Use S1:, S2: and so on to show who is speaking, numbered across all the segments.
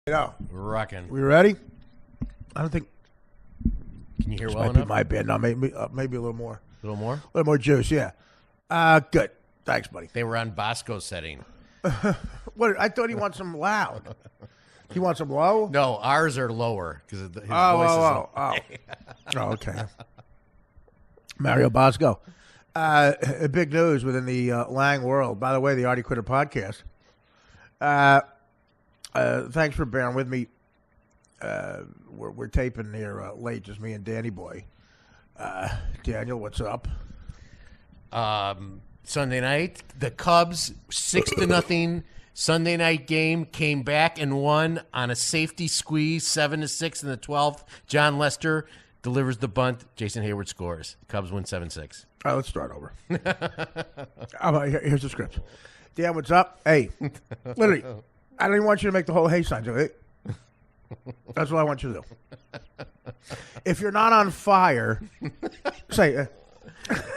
S1: Yeah.
S2: We're rocking.
S1: We ready? I don't think.
S2: Can you hear well
S1: might
S2: enough?
S1: be my bad. No, maybe a little more.
S2: A little more?
S1: A little more juice, yeah. Good. Thanks, buddy.
S2: They were on Bosco setting.
S1: What? I thought he wants some loud. He wants some low?
S2: No, ours are lower because his voice is
S1: Oh, okay. Mario Bosco. Big news within the Lang world. By the way, the Artie Quitter podcast. Thanks for bearing with me. We're taping here late, just me and Danny Boy. Daniel, what's up?
S2: Sunday night, the Cubs 6-0 Sunday night game came back and won on a safety squeeze, 7-6 in the 12th. John Lester delivers the bunt. Jason Hayward scores. Cubs win 7-6.
S1: All right, let's start over. Here's the script. Dan, what's up? Hey, literally, I don't even want you to make the whole hey sign. Hey. That's what I want you to do. If you're not on fire, say,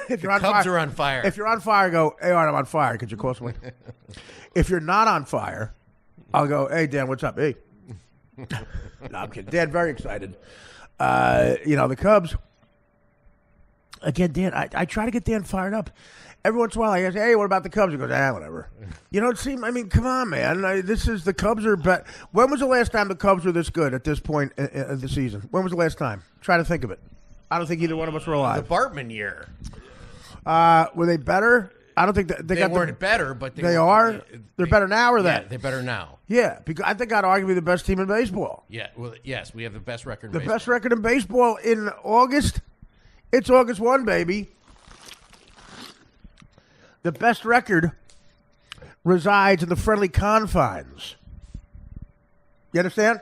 S1: if you're on
S2: Cubs
S1: fire,
S2: are on fire.
S1: If you're on fire, go, hey, Art, I'm on fire. Could you call someone? If you're not on fire, I'll go, hey, Dan, what's up? Hey. No, I'm kidding. Dan, very excited. The Cubs. Again, Dan, I try to get Dan fired up. Every once in a while, I say, hey, what about the Cubs? He goes, whatever. You know, come on, man. The Cubs are bet. When was the last time the Cubs were this good at this point of the season? When was the last time? Try to think of it. I don't think either one of us were alive.
S2: The Bartman year.
S1: Were they better? I don't think
S2: they weren't better, but
S1: they are. They're better now, or that?
S2: Yeah, they're better now.
S1: Yeah, because I think I'd arguably the best team in baseball.
S2: Yeah, well, yes, we have the best record. In
S1: the
S2: baseball.
S1: Best record in baseball in August. It's August 1, baby. The best record resides in the friendly confines. You understand?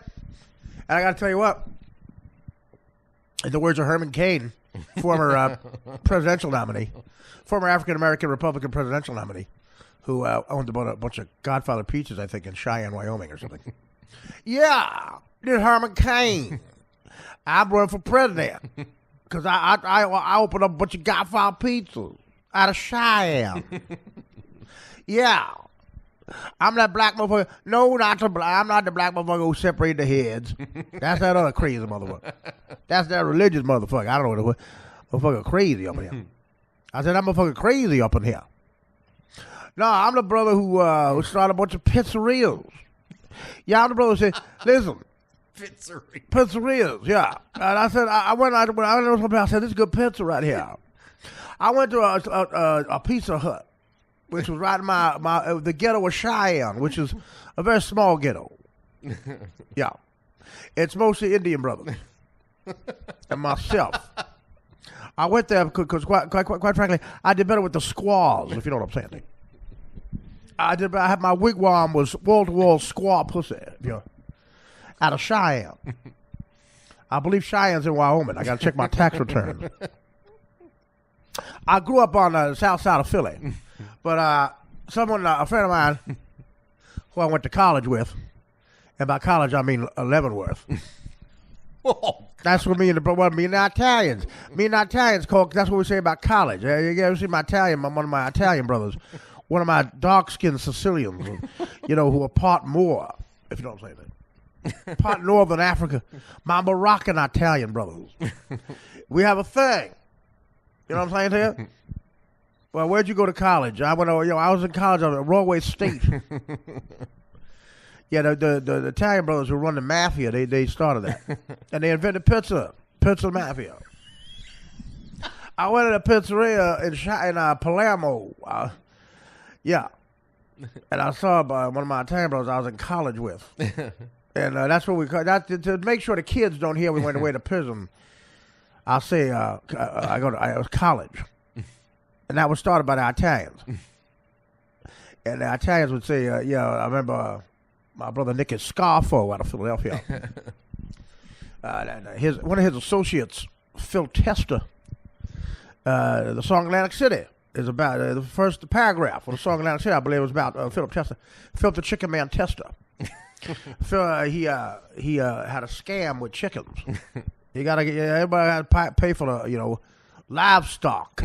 S1: And I got to tell you what. In the words of Herman Cain, former presidential nominee, former African-American Republican presidential nominee, who owned about a bunch of Godfather pizzas, I think, in Cheyenne, Wyoming or something. Yeah, this Herman Cain. I'm running for president because I opened up a bunch of Godfather pizzas out of Cheyenne. Yeah. I'm that black motherfucker. No, I'm not the black motherfucker who separated the heads. That's that other crazy motherfucker. That's that religious motherfucker. I don't know what motherfucker crazy up in here. I said, I'm motherfucker crazy up in here. No, I'm the brother who started a bunch of pizzerias. Yeah, I'm the brother who said, listen. Pizzerias, yeah. And I said, I said, this is good pizza right here. I went to a Pizza Hut, which was right in the ghetto of Cheyenne, which is a very small ghetto. Yeah. It's mostly Indian brothers and myself. I went there because, quite frankly, I did better with the squaws, if you know what I'm saying. I had my wigwam was wall-to-wall squaw pussy, out of Cheyenne. I believe Cheyenne's in Wyoming. I got to check my tax returns. I grew up on the south side of Philly, but a friend of mine, who I went to college with, and by college I mean Leavenworth. That's what me and the Italians. Me and the Italians call. That's what we say about college. You ever see my Italian? One of my Italian brothers, one of my dark-skinned Sicilians, who are part Moor, if you know what I'm saying. Part Northern Africa. My Moroccan Italian brothers. We have a thing. You know what I'm saying to you? Well, where'd you go to college? I was in college at Rollway State. Yeah, the Italian brothers who run the mafia, they started that. And they invented pizza mafia. I went to a pizzeria in Palermo. Yeah. And I saw one of my Italian brothers I was in college with. And that's what we call that to make sure the kids don't hear we went away to prison. I'll say it was college, and that was started by the Italians. And the Italians would say, I remember my brother Nicky Scarfo out of Philadelphia. One of his associates, Phil Tester, the song Atlantic City is about the first paragraph of the song Atlantic City, I believe, was about Philip Tester, Philip the Chicken Man Tester. Phil, he had a scam with chickens. Everybody had to pay for the livestock,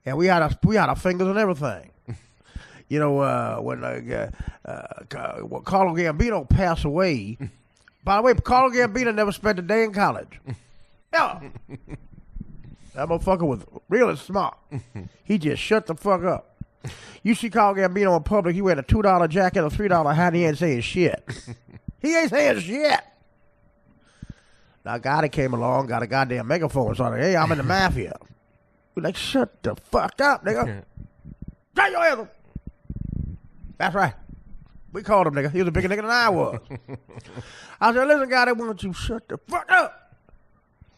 S1: and we had our fingers and everything. When Carlo Gambino passed away, By the way, Carl Gambino never spent a day in college. Never. That motherfucker was really smart. He just shut the fuck up. You see Carl Gambino in public, he wearing a $2 jacket, a $3 hat, he ain't saying shit. He ain't saying shit. Now, a guy that came along, got a goddamn megaphone, so like, hey, I'm in the mafia. We're like, shut the fuck up, nigga. Shut your ass up. That's right. We called him, nigga. He was a bigger nigga than I was. I said, listen, guy, they want you shut the fuck up.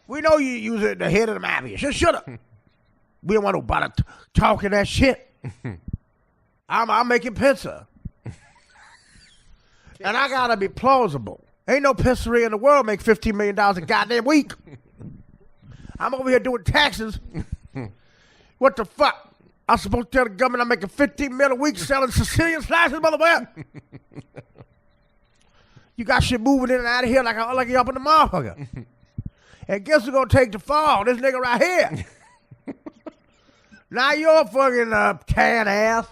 S1: We know you was at the head of the mafia. Just shut up. We don't want nobody talking that shit. I'm making pizza. And I gotta be plausible. Ain't no pizzeria in the world make $15 million a goddamn week. I'm over here doing taxes. What the fuck? I'm supposed to tell the government I'm making $15 million a week selling Sicilian slices, motherfucker. You got shit moving in and out of here like you up in the motherfucker. And guess who's gonna take the fall? This nigga right here. Now you're fucking tan ass.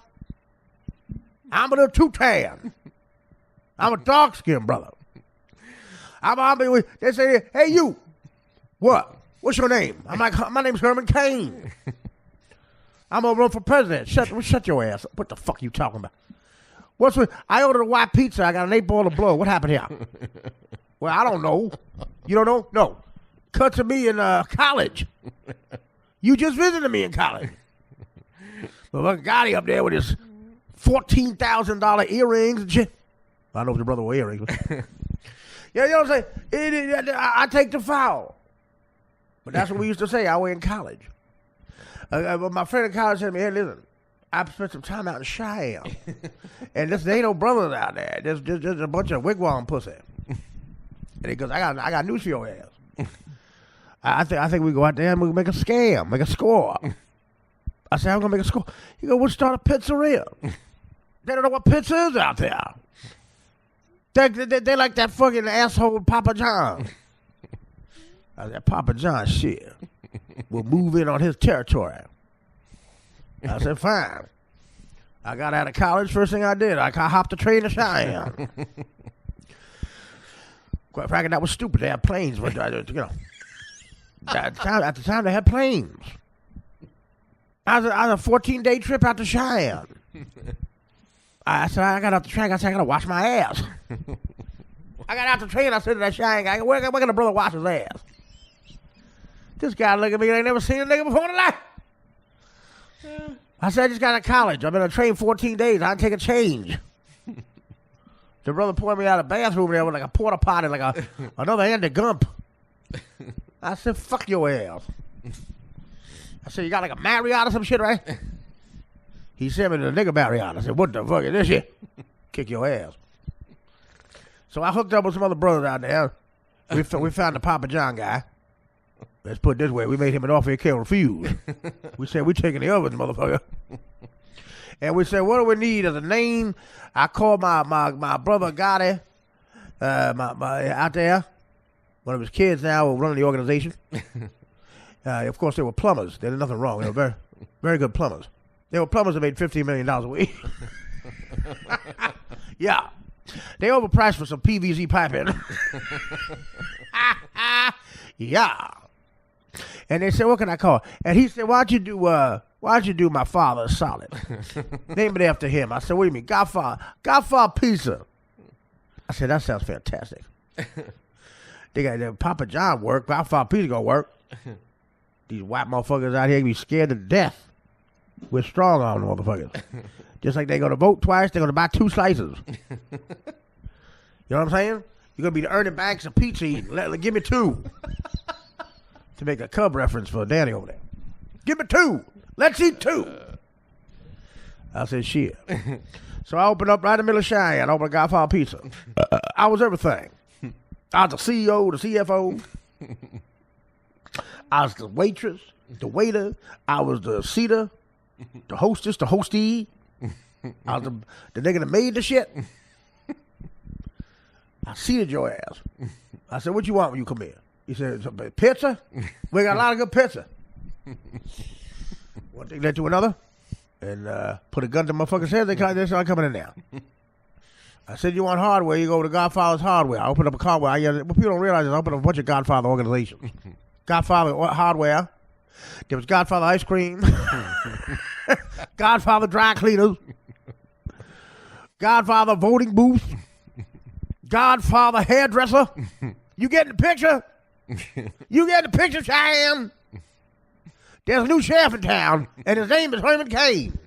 S1: I'm a little too tan. I'm a dark skinned brother. They say, hey, you. What? What's your name? I'm like, my name's Herman Cain. I'm gonna run for president. Shut your ass up. What the fuck you talking about? I ordered a white pizza. I got an 8-ball of blood. What happened here? Well, I don't know. You don't know? No. Cut to me in college. You just visited me in college. Well, look, Gotti up there with his $14,000 earrings and shit. I know if your brother wore earrings. Yeah, you know what I'm saying? I take the foul. But that's what we used to say. I was in college. My friend in college said to me, hey, listen, I spent some time out in Cheyenne. And there ain't no brothers out there. There's a bunch of wigwam pussy. And he goes, I got news for your ass. I think we go out there and we make a scam, make a score. I said, I'm going to make a score. He goes, we'll start a pizzeria. They don't know what pizza is out there. They like that fucking asshole Papa John. I said, Papa John, shit. We'll move in on his territory. I said, fine. I got out of college. First thing I did, I hopped the train to Cheyenne. Quite frankly, that was stupid. They had planes, but you know. At the time, they had planes. I was a 14-day trip out to Cheyenne. I said, I got off the train. I said, I got to wash my ass. I got out the train. I said to that Cheyenne guy, where can the brother wash his ass? This guy looked at me. I ain't never seen a nigga before in life. I said, I just got out of college. I've been on a train 14 days. I take a change. The brother poured me out of the bathroom there with like a porta potty, like another Andy Gump. I said, fuck your ass. I said, you got like a Marriott or some shit, right? He sent me to the nigga Marriott. I said, what the fuck is this shit? Kick your ass. So I hooked up with some other brothers out there. We found the Papa John guy. Let's put it this way. We made him an offer he can't refuse. We said, we taking the ovens, motherfucker. And we said, what do we need as a name? I called my brother Gotti out there. One of his kids now will run the organization. Of course, they were plumbers. There's nothing wrong. They were very, very good plumbers. They were plumbers that made $15 million a week. Yeah. They overpriced for some PVC piping. Yeah. And they said, what can I call it? And he said, why don't you do my father solid? Name it after him. I said, what do you mean? Godfather Pizza. I said, that sounds fantastic. They got Papa John work. Godfather Pizza gonna work. These white motherfuckers out here be scared to death. We're strong on motherfuckers. Just like they're gonna vote twice, they're gonna buy 2 slices. You know what I'm saying? You're gonna be the Ernie Banks of pizza eating. Give me 2. To make a Cub reference for Danny over there. Give me 2. Let's eat 2. I said, shit. So I opened up right in the middle of Cheyenne. I opened a Godfather Pizza. I was everything. I was the CEO, the CFO. I was the waitress, the waiter. I was the seater, the hostess, the hostee. I was the nigga that made the shit. I seated your ass. I said, what you want when you come here? He said, pizza? We got a lot of good pizza. One thing led to another. And put a gun to motherfuckers' head. They started coming in there. I said, you want hardware, you go to Godfather's Hardware. I opened up a hardware. What people don't realize is I opened up a bunch of Godfather organizations. Godfather Hardware. There was Godfather Ice Cream. Godfather Dry Cleaners. Godfather Voting Booth. Godfather Hairdresser. You get the picture? You get the picture, Cheyenne? There's a new sheriff in town, and his name is Herman Cain.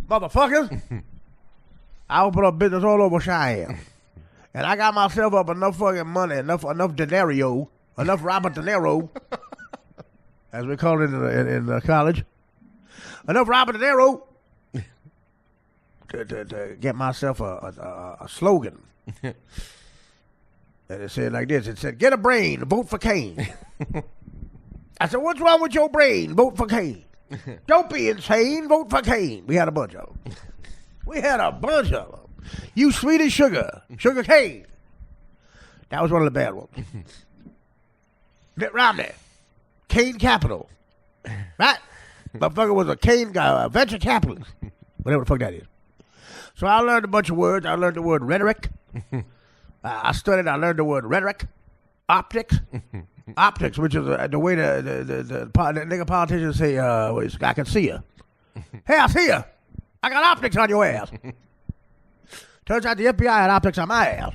S1: Motherfuckers. I open up business all over Cheyenne. And I got myself up enough fucking money, enough denario, enough Robert De Niro, as we call it in college. Enough Robert De Niro to get myself a slogan. And it said like this. It said, get a brain, vote for Cain. I said, what's wrong with your brain? Vote for Cain. Don't be insane. Vote for Cain. We had a bunch of them. You sweet as sugar. Sugar cane. That was one of the bad ones. Mitt Romney. Cain Capital. Right? Motherfucker was a Cain guy, a venture capitalist. Whatever the fuck that is. So I learned a bunch of words. I learned the word rhetoric. I learned the word rhetoric. Optics. Optics, which is the way the nigga politicians say, I can see you. Hey, I see you. I got optics on your ass. Turns out the FBI had optics on my ass.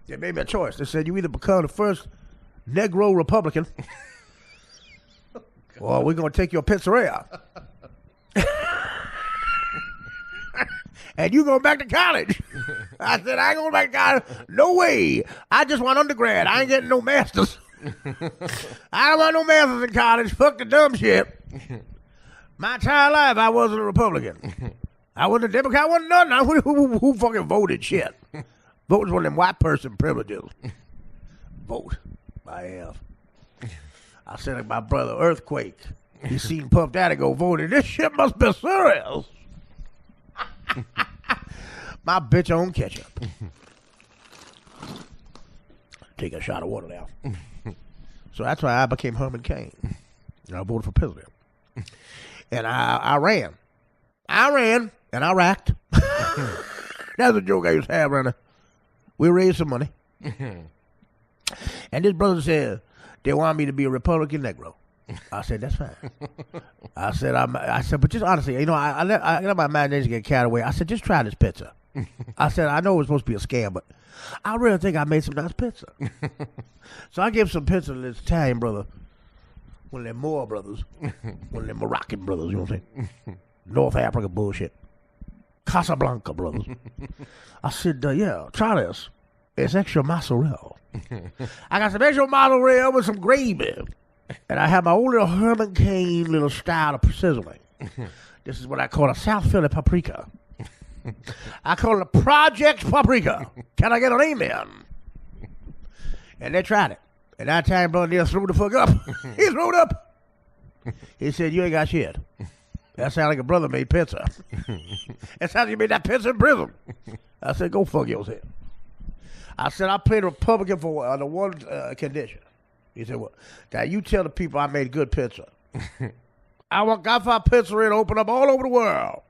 S1: They made me a choice. They said, you either become the first Negro Republican or we're going to take your pizzeria. And you going back to college. I said, I ain't going back to college. No way. I just want undergrad. I ain't getting no masters. I don't want no masters in college. Fuck the dumb shit. My entire life, I wasn't a Republican. I wasn't a Democrat. I wasn't nothing. Who fucking voted shit? Vote was one of them white person privileges. Vote. I have. I said like my brother Earthquake. He seen Puff Daddy go voting. This shit must be serious. My bitch on ketchup. Take a shot of water now. So that's why I became Herman Cain. And I voted for president. And I ran. And I racked. That's a joke I used to have around there. We raised some money. And this brother said, they want me to be a Republican Negro. I said, that's fine. I said, but just honestly, you know, I let my imagination get carried away. I said, just try this pizza. I said, I know it was supposed to be a scam, but I really think I made some nice pizza. So I gave some pizza to this Italian brother, one of them Moor brothers, one of them Moroccan brothers, you know what I'm saying? North Africa bullshit. Casablanca brothers. I said, yeah, try this. It's extra mozzarella. I got some extra mozzarella with some gravy. And I have my own little Herman Cain little style of sizzling. This is what I call a South Philly paprika. I call it a Project Paprika. Can I get an amen? And they tried it. And that Italian brother there threw the fuck up. He threw it up. He said, you ain't got shit. That sounds like a brother made pizza. That sounds like you made that pizza in prison. I said, go fuck yourself. I said, I played Republican for the one condition. He said, well, now you tell the people I made good pizza. I want Godfather Pizzeria to open up all over the world.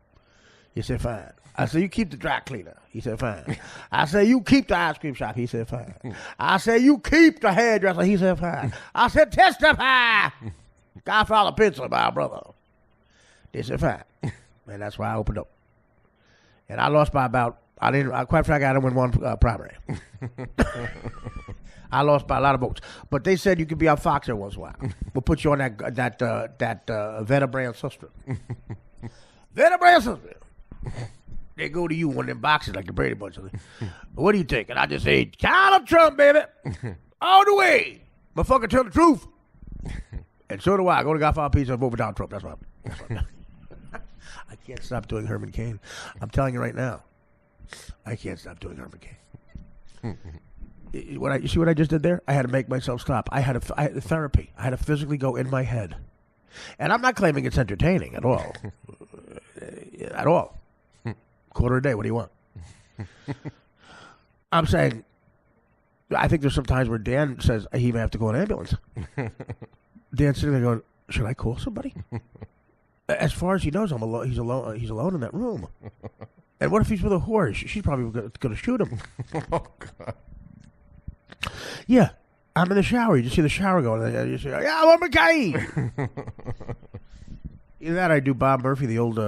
S1: He said, fine. I said, you keep the dry cleaner. He said, fine. I said, you keep the ice cream shop. He said, fine. I said, you keep the hairdresser. He said, fine. I said, testify. Godfather Pizza, my brother. They said, fine. And that's why I opened up. And I lost by about, quite frankly, I didn't win one primary. I lost by a lot of votes. But they said you could be on Fox every once in a while. We'll put you on that Veta brand sister. Veta brand sister. They go to you one of them boxes like the Brady Bunch. What do you think? And I just say, Donald Trump, baby. All the way. Motherfucker, tell the truth. And so do I. Go to Godfather Pizza and vote for Donald Trump. That's what I'm I can't stop doing Herman Cain. I'm telling you right now. I can't stop doing Herman Cain. You see what I just did there? I had to make myself stop. I had therapy. I had to physically go in my head. And I'm not claiming it's entertaining at all. At all. Quarter a day, what do you want? I'm saying, I think there's some times where Dan says he may have to go in an ambulance. Dan's sitting there going, should I call somebody? As far as he knows, he's alone in that room. And what if he's with a whore? She's probably going to shoot him.
S2: Oh, God.
S1: Yeah. I'm in the shower. You just see the shower going. And you say, yeah, Herman Cain. Either that or I do Bob Murphy, the old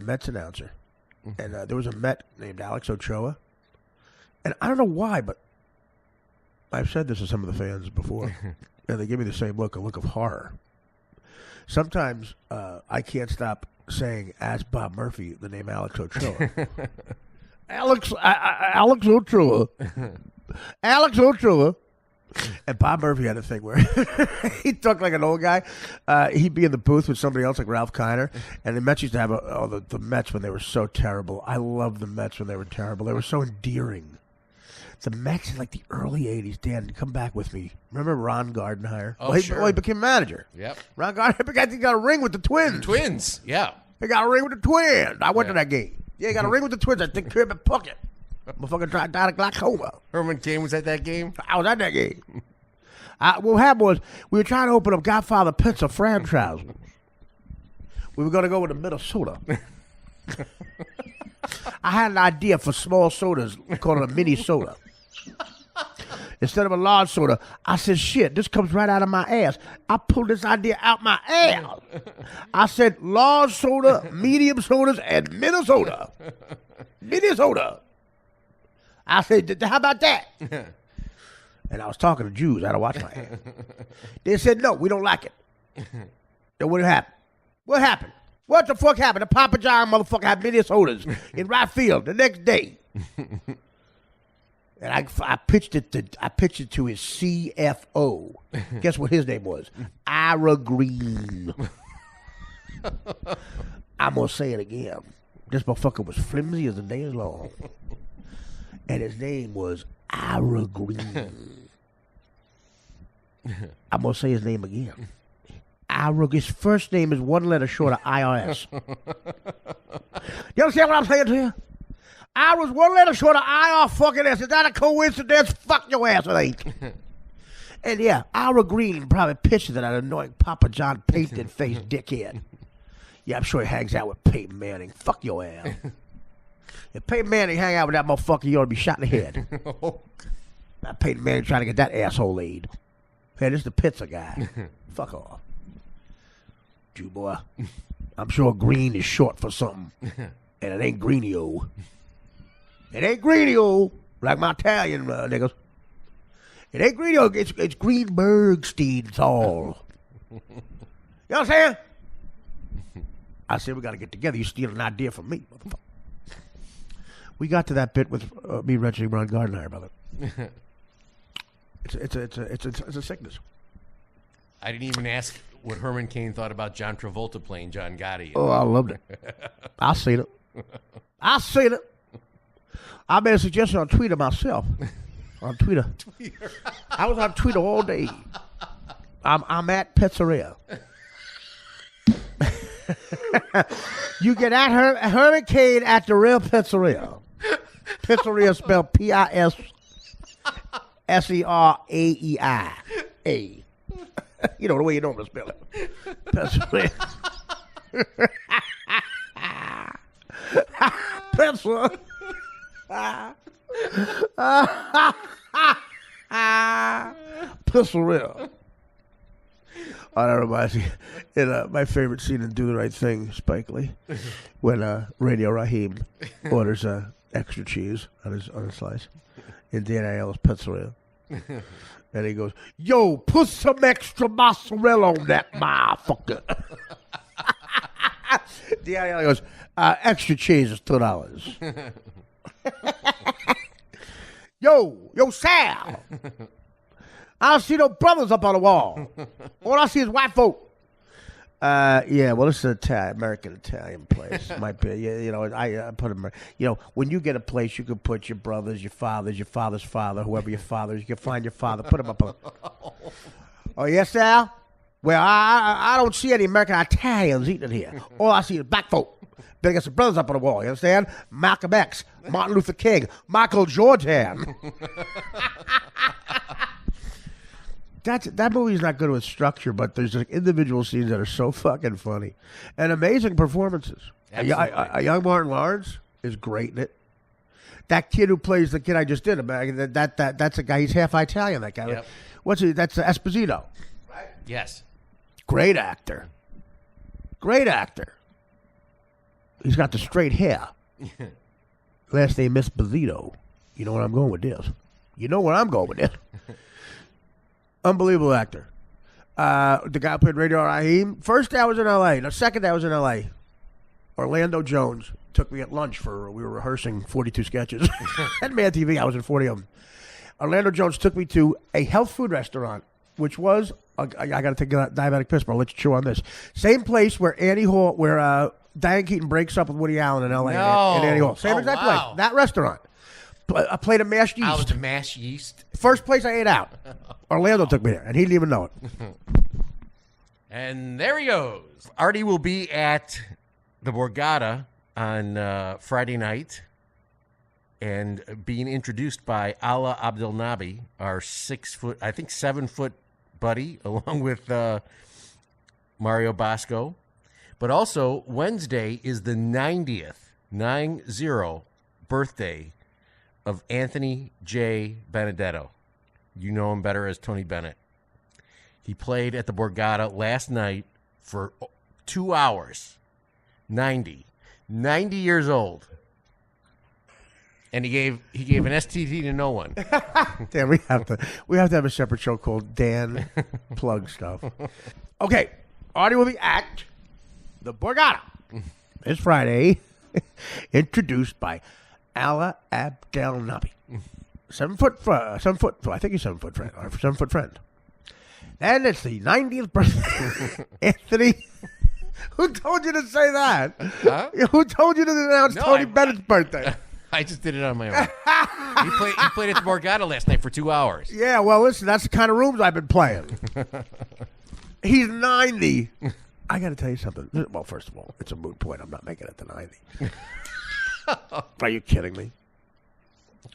S1: Mets announcer. And there was a Met named Alex Ochoa. And I don't know why, but I've said this to some of the fans before. And they give me the same look, a look of horror. Sometimes I can't stop saying, as Bob Murphy, the name Alex Ochoa. Alex Ochoa. Alex Ochoa. And Bob Murphy had a thing where he talked like an old guy. He'd be in the booth with somebody else like Ralph Kiner. And the Mets used to have the Mets when they were so terrible. I loved the Mets when they were terrible. They were so endearing. The Mets in like the early 80s, Dan, come back with me. Remember Ron Gardenhire?
S2: Oh, sure.
S1: He became manager.
S2: Yep.
S1: Ron Gardenhire, I think he got a ring with the Twins.
S2: Twins, yeah.
S1: He got a ring with the Twins. I went to that game. Yeah, he got a ring with the Twins. I think Kirby Puckett. Motherfucker died of glaucoma.
S2: Herman Cain was at that game?
S1: I was at that game. What happened was we were trying to open up Godfather Pizza franchise. We were going to go with Minnesota. I had an idea for small sodas, called it a mini soda. Instead of a large soda, I said, shit, this comes right out of my ass. I pulled this idea out my ass. I said, large soda, medium sodas, and Minnesota. Minnesota. I said, how about that? And I was talking to Jews. I had to watch my ass. They said, no, we don't like it. Then what happened? What happened? What the fuck happened? The Papa John motherfucker had Minnesotas in right field the next day. And I pitched it to his CFO. Guess what his name was? Ira Green. I'm gonna say it again. This motherfucker was flimsy as the day is long. And his name was Ira Green. I'm gonna say his name again. Ira. His first name is one letter short of IRS. You understand what I'm saying to you? I was one letter short of IR fucking S. Is that a coincidence? Fuck your ass, it ain't. And yeah, Ira Green probably pictured that annoying Papa John painted face dickhead. Yeah, I'm sure he hangs out with Peyton Manning. Fuck your ass. If Peyton Manning hang out with that motherfucker, you ought to be shot in the head. Now Peyton Manning trying to get that asshole laid. Hey, this is the pizza guy. Fuck off. Jew boy. I'm sure green is short for something. And it ain't Greenio. It ain't Greenio, like my Italian niggas. It ain't Greenio, it's Greenbergstein's all. You know what I'm saying? I said, we got to get together. You steal an idea from me, motherfucker. We got to that bit with me mentioning Ron Gardenhire, brother. It's a sickness.
S2: I didn't even ask what Herman Cain thought about John Travolta playing John Gotti.
S1: Oh, I loved it. I seen it. I made a suggestion on Twitter myself. On Twitter. I was on Twitter all day. I'm at Pizzeria. You get at Herman Cain at the real Pizzeria. Pizzeria spelled P-I-S-S-E-R-A-E-I-A. You know the way you normally spell it. Pizzeria. Pizza. Pizzeria. Oh, that reminds me. In my favorite scene in Do the Right Thing, Spike Lee, when Radio Raheem orders extra cheese on his slice in Dan Aiello's Pizzeria. And he goes, yo, put some extra mozzarella on that motherfucker. Dan Aiello goes, extra cheese is $2. Yo, Sal. I don't see no brothers up on the wall. All I see is white folk. Yeah, well, this is an American Italian place. Might be, you know. I put them. You know, when you get a place, you can put your brothers, your father's father, whoever your father is. You can find your father, put them up. Oh, yes, Sal. Well, I don't see any American Italians eating here. All I see is black folk. Better get some brothers up on the wall. You understand? Malcolm X, Martin Luther King, Michael Jordan. That movie's not good with structure, but there's like individual scenes that are so fucking funny and amazing performances. A young Martin Lawrence, is great in it. That kid who plays the kid I just did, that's a guy. He's half Italian. That guy.
S2: Yep.
S1: What's he? That's Esposito.
S2: Right. Yes.
S1: Great actor. Great actor. He's got the straight hair. Last name Esposito. You know where I'm going with this. You know where I'm going with this. Unbelievable actor. The guy who played Radio Raheem. First day I was in L.A. The second day I was in L.A. Orlando Jones took me at lunch we were rehearsing 42 sketches. At Mad TV, I was in 40 of them. Orlando Jones took me to a health food restaurant, which was, I got to take a diabetic piss, but I'll let you chew on this. Same place where Diane Keaton breaks up with Woody Allen in L.A.
S2: No.
S1: in Annie Hall. Same exact place. That restaurant. A plate of mashed yeast.
S2: I was the mashed yeast.
S1: First place I ate out. Orlando took me there, and he didn't even know it.
S2: And there he goes. Artie will be at the Borgata on Friday night and being introduced by Ala Abdelnabi, our 7 foot buddy, along with Mario Bosco. But also, Wednesday is the 90th birthday of Anthony J. Benedetto. You know him better as Tony Bennett. He played at the Borgata last night for 2 hours. 90 years old. And he gave an STD to no one.
S1: Damn, we have to have a separate show called Dan Plug Stuff. Okay, Artie will be at the Borgata this Friday, introduced by Ala Abdelnabi. 7 foot, I think he's 7 foot friend, or 7 foot friend. And it's the 90th birthday. Anthony, who told you to say that?
S2: Huh?
S1: Who told you to announce Tony Bennett's birthday?
S2: I just did it on my own. He played at the Borgata last night for 2 hours.
S1: Yeah, well, listen, that's the kind of rooms I've been playing. He's 90. I got to tell you something. Well, first of all, it's a moot point. I'm not making it to 90. Are you kidding me?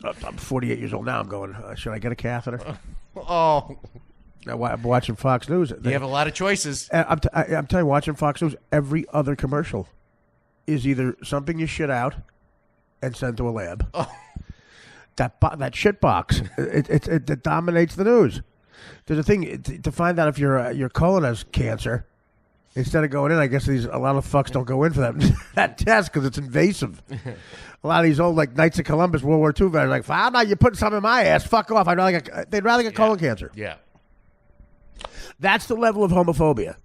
S1: I'm 48 years old now. I'm going, should I get a catheter?
S2: Oh.
S1: Now, I'm watching Fox News.
S2: You have a lot of choices.
S1: I'm telling you, watching Fox News, every other commercial is either something you shit out and send to a lab.
S2: Oh.
S1: That shit box, it dominates the news. There's a thing to find out if your colon has cancer. Instead of going in, I guess a lot of fucks don't go in for that test because it's invasive. A lot of these old Knights of Columbus World War II veterans found out you put something in my ass. Fuck off. They'd rather get colon cancer.
S2: Yeah.
S1: That's the level of homophobia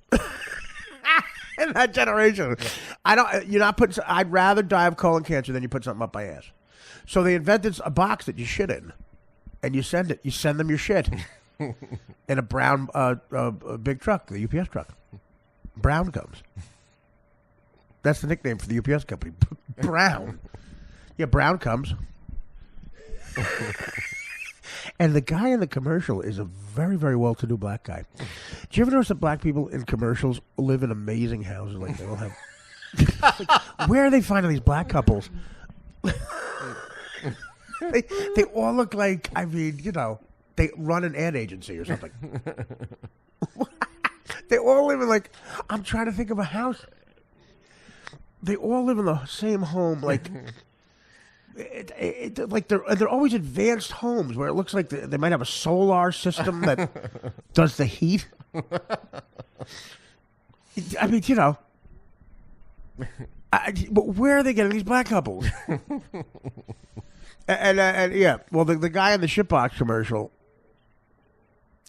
S1: in that generation. Yeah. I'd rather die of colon cancer than you put something up my ass. So they invented a box that you shit in, and you send it. You send them your shit in a brown big truck, the UPS truck. Brown comes. That's the nickname for the UPS company. Brown. Yeah, Brown comes. And the guy in the commercial is a very, very well-to-do black guy. Do you ever notice that black people in commercials live in amazing houses? Like they all have. Where are they finding these black couples? They all look like, they run an ad agency or something. They all live in I'm trying to think of a house. They all live in the same home, they're always advanced homes where it looks like they might have a solar system that does the heat. I mean, but where are they getting these black couples? and yeah, well, the guy in the shitbox commercial.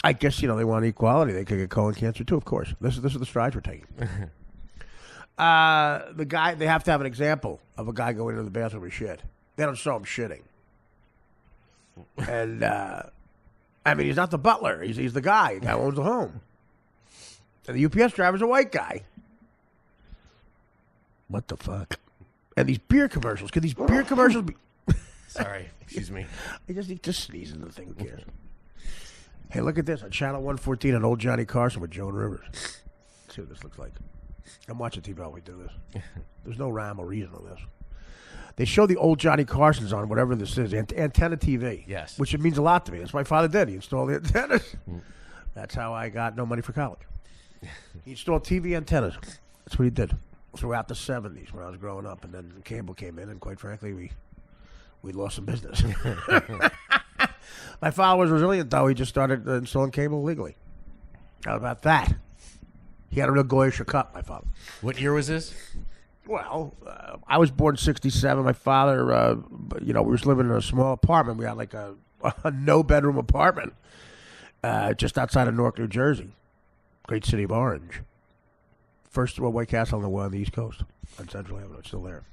S1: I guess, they want equality. They could get colon cancer, too, of course. This is the strides we're taking. The guy, they have to have an example of a guy going into the bathroom with shit. They don't show him shitting. And, he's not the butler. He's the guy. The guy who owns the home. And the UPS driver's a white guy. What the fuck? And these beer commercials. Could these beer commercials be...
S2: Sorry. Excuse me.
S1: I just need to sneeze into the thing. Who cares? Hey, look at this. On Channel 114, an old Johnny Carson with Joan Rivers. Let's see what this looks like. I'm watching TV while we do this. There's no rhyme or reason on this. They show the old Johnny Carsons on whatever this is, antenna TV.
S2: Yes.
S1: Which it means a lot to me. That's what my father did. He installed the antennas. That's how I got no money for college. He installed TV antennas. That's what he did. throughout the 70s when I was growing up, and then cable came in, and quite frankly, we lost some business. My father was resilient, though. He just started installing cable legally. How about that? He had a real Goyish cup, my father.
S2: What year was this?
S1: Well, I was born in 67. My father, we was living in a small apartment. We had like a no-bedroom apartment just outside of Newark, New Jersey. Great city of Orange. First White Castle on the East Coast on Central Avenue. It's still there.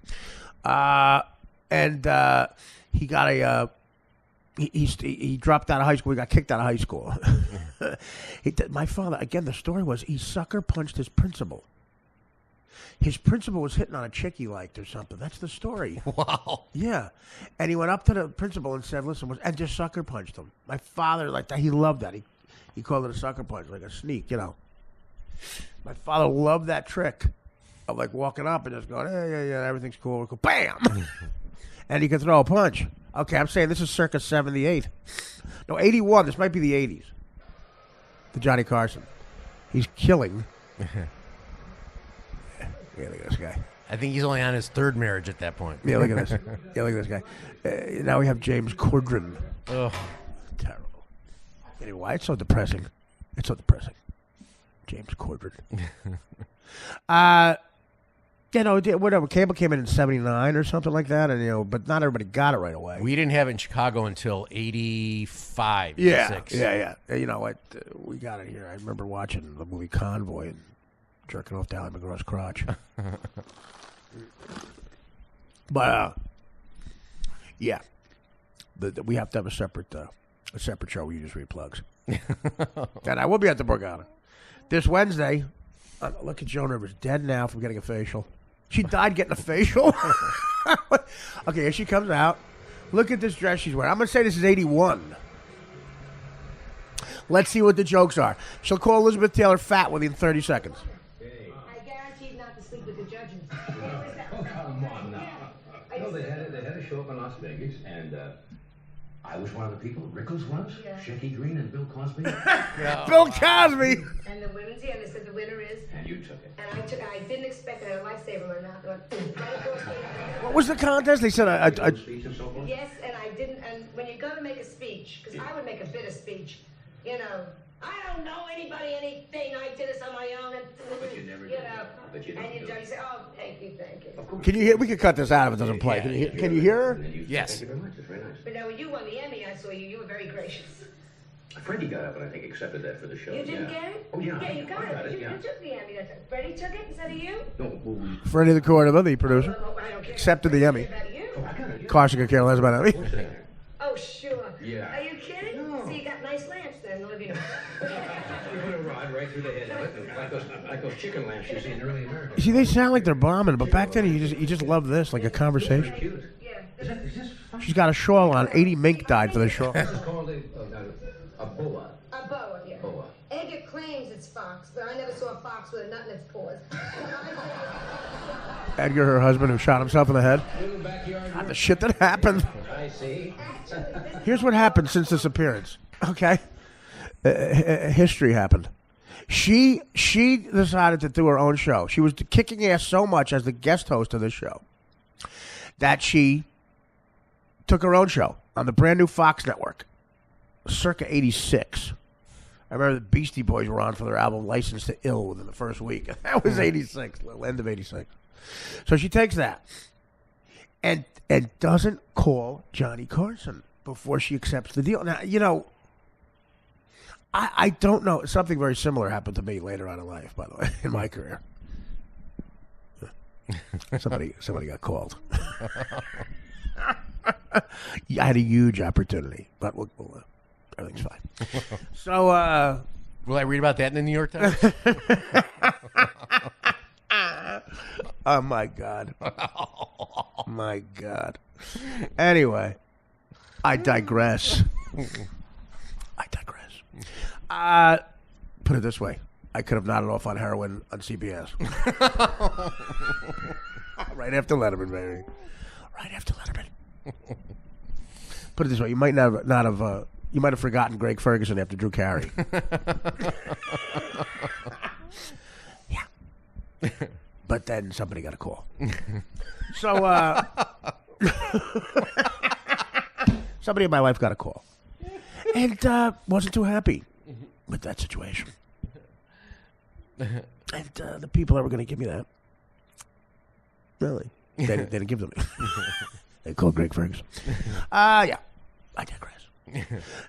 S1: And he got he dropped out of high school. He got kicked out of high school. My father, again, the story was he sucker punched his principal. His principal was hitting on a chick he liked or something. That's the story.
S2: Wow.
S1: Yeah. And he went up to the principal and said, listen, and just sucker punched him. My father, like that, he loved that. He called it a sucker punch, like a sneak, My father loved that trick of like walking up and just going, hey, yeah, everything's cool. Bam! And he could throw a punch. Okay, I'm saying this is circa 78. No, 81. This might be the 80s. The Johnny Carson. He's killing. Yeah, look at this guy.
S2: I think he's only on his third marriage at that point.
S1: Yeah, look at this. Yeah, look at this guy. Now we have James Corden.
S2: Ugh.
S1: Terrible. Anyway, why it's so depressing? It's so depressing. James Corden. Whatever. Cable came in 79 or something like that, and but not everybody got it right away.
S2: We didn't have it in Chicago until 85,
S1: Yeah,
S2: 86.
S1: yeah. You know what? We got it here. I remember watching the movie Convoy and jerking off to Ally McGraw's crotch. But yeah, we have to have a separate show where you just read plugs. And I will be at the Borgata this Wednesday. Look at Joan Rivers, dead now from getting a facial. She died getting a facial. Okay, here she comes out. Look at this dress she's wearing. I'm going to say this is 81. Let's see what the jokes are. She'll call Elizabeth Taylor fat within 30 seconds.
S3: I guarantee not to sleep with the judges.
S4: Oh, come on now. No, they had a show up in Las Vegas, and I was one of the people. Rickles was,
S3: Yeah.
S4: Shecky Green, and Bill Cosby.
S1: Bill Cosby.
S3: And the women's here, and they said the winner is.
S4: And you took it.
S3: And I didn't expect it. I had a lifesaver in my mouth. Right across the-
S1: What was the contest? They said a
S4: Speech and so forth.
S3: Yes, and I didn't. And when you're going to make a speech, because I would make a bitter speech, I don't know anybody, anything. I did this on my own. And,
S4: But you never do. But you don't
S3: And
S4: do
S3: you
S4: it.
S3: say, oh, thank you.
S1: Can you hear? We could cut this out if it doesn't play.
S2: Yeah,
S1: Can you hear her?
S4: And then you-
S2: Yes.
S4: Thank you very much. It's very nice.
S3: But now when you won the Emmy, I saw you. You were very gracious.
S4: Freddie got up and I think accepted that for the show.
S3: You didn't
S4: yeah.
S3: get it?
S4: Oh, yeah.
S3: Yeah, you got
S4: I
S3: it. You
S4: yeah.
S3: took the Emmy. Freddie took it instead of you?
S4: No, well,
S1: Freddie the Cordova, the producer,
S3: Oh, I don't care.
S1: accepted the Emmy.
S3: About you?
S4: I got it. Yeah.
S1: Carson could care less about Emmy.
S4: What's that?
S3: Oh, sure.
S4: Yeah.
S3: Are you kidding?
S4: No.
S3: So you got nice lamps then, Olivia.
S4: You put a rod right through the head of it, and like those chicken lamps you see in early America.
S1: You see, they sound like they're bombing, but back then you just love this, like a conversation.
S4: Cute.
S3: Yeah.
S4: Is this fun?
S1: She's got a shawl on. 80 mink died for the shawl.
S4: This is called a boa.
S3: A boa, yeah.
S4: Boa.
S3: Edgar claims it's fox, but I never saw a fox with a nut in its paws.
S1: Edgar, her husband, who shot himself in the head.
S4: Little backyard.
S1: God, the shit that happened.
S4: I see.
S1: Here's what happened since this appearance. Okay, history happened. She decided to do her own show. She was kicking ass so much as the guest host of this show that she took her own show on the brand new Fox network, circa '86. I remember the Beastie Boys were on for their album "License to Ill" within the first week. That was '86, end of '86. So she takes that and doesn't call Johnny Carson before she accepts the deal. Now, I don't know. Something very similar happened to me later on in life, by the way, in my career. Somebody got called. I had a huge opportunity, but everything's fine. So,
S2: Will I read about that in the New York Times?
S1: oh my God. My God. Anyway, I digress. Put it this way. I could have nodded off on heroin on CBS. Right after Letterman, baby. Right after Letterman. Put it this way. You might not have you might have forgotten Greg Ferguson after Drew Carey. Yeah. But then somebody got a call. So, somebody in my life got a call. And wasn't too happy with that situation. And the people that were going to give me that, really, they didn't give them to me. They called Greg Ferguson. Yeah, I digress.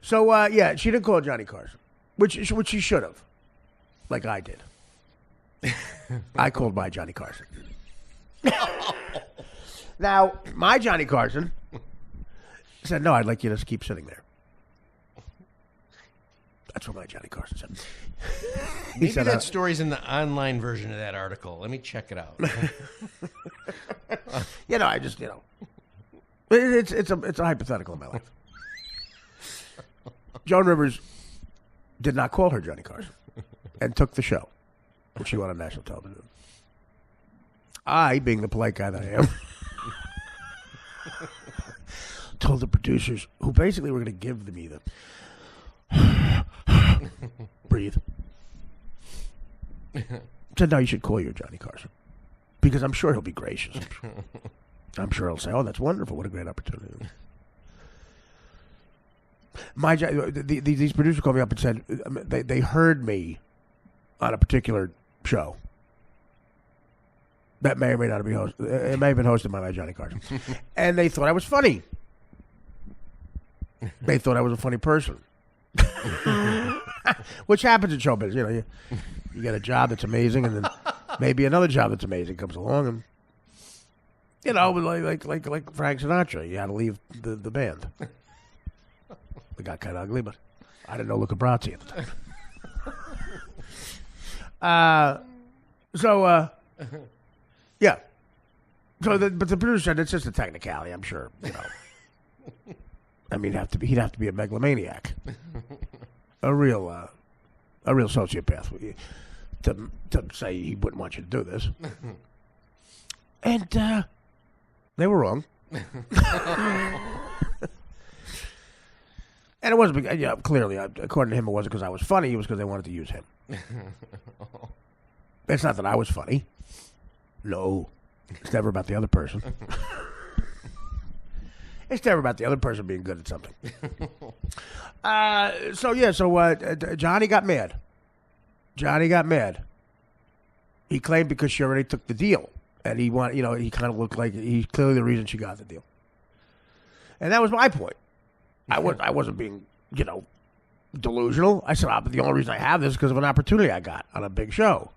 S1: So, yeah, she didn't call Johnny Carson, which she should have, like I did. I called my Johnny Carson. Now, my Johnny Carson said, no, I'd like you to just keep sitting there. That's what my Johnny Carson said.
S2: Maybe that story's in the online version of that article. Let me check it out.
S1: I just, it's a hypothetical in my life. Joan Rivers did not call her Johnny Carson and took the show when she went on national television. I, being the polite guy that I am, told the producers, who basically were going to give me the breathe. Said, no, you should call your Johnny Carson. Because I'm sure he'll be gracious. I'm sure he'll say, oh, that's wonderful. What a great opportunity. These producers called me up and said they heard me on a particular show that may or may not be hosted. It may have been hosted by my Johnny Carson. And they thought I was funny. They thought I was a funny person. Which happens in show business. You get a job that's amazing, and then maybe another job that's amazing comes along, and like Frank Sinatra, you had to leave the band. It got kind of ugly, but I didn't know Luca Brasi at the time. Yeah. So, but the producer said it's just a technicality. I'm sure. I mean, he'd have to be a megalomaniac, a real sociopath, to say he wouldn't want you to do this. And they were wrong. And it wasn't, clearly, according to him, it wasn't because I was funny. It was because they wanted to use him. It's not that I was funny. No. It's never about the other person. It's never about the other person being good at something. So Johnny got mad. He claimed because she already took the deal. And he kind of looked like he's clearly the reason she got the deal. And that was my point. I wasn't being, delusional. I said, but the only reason I have this is because of an opportunity I got on a big show.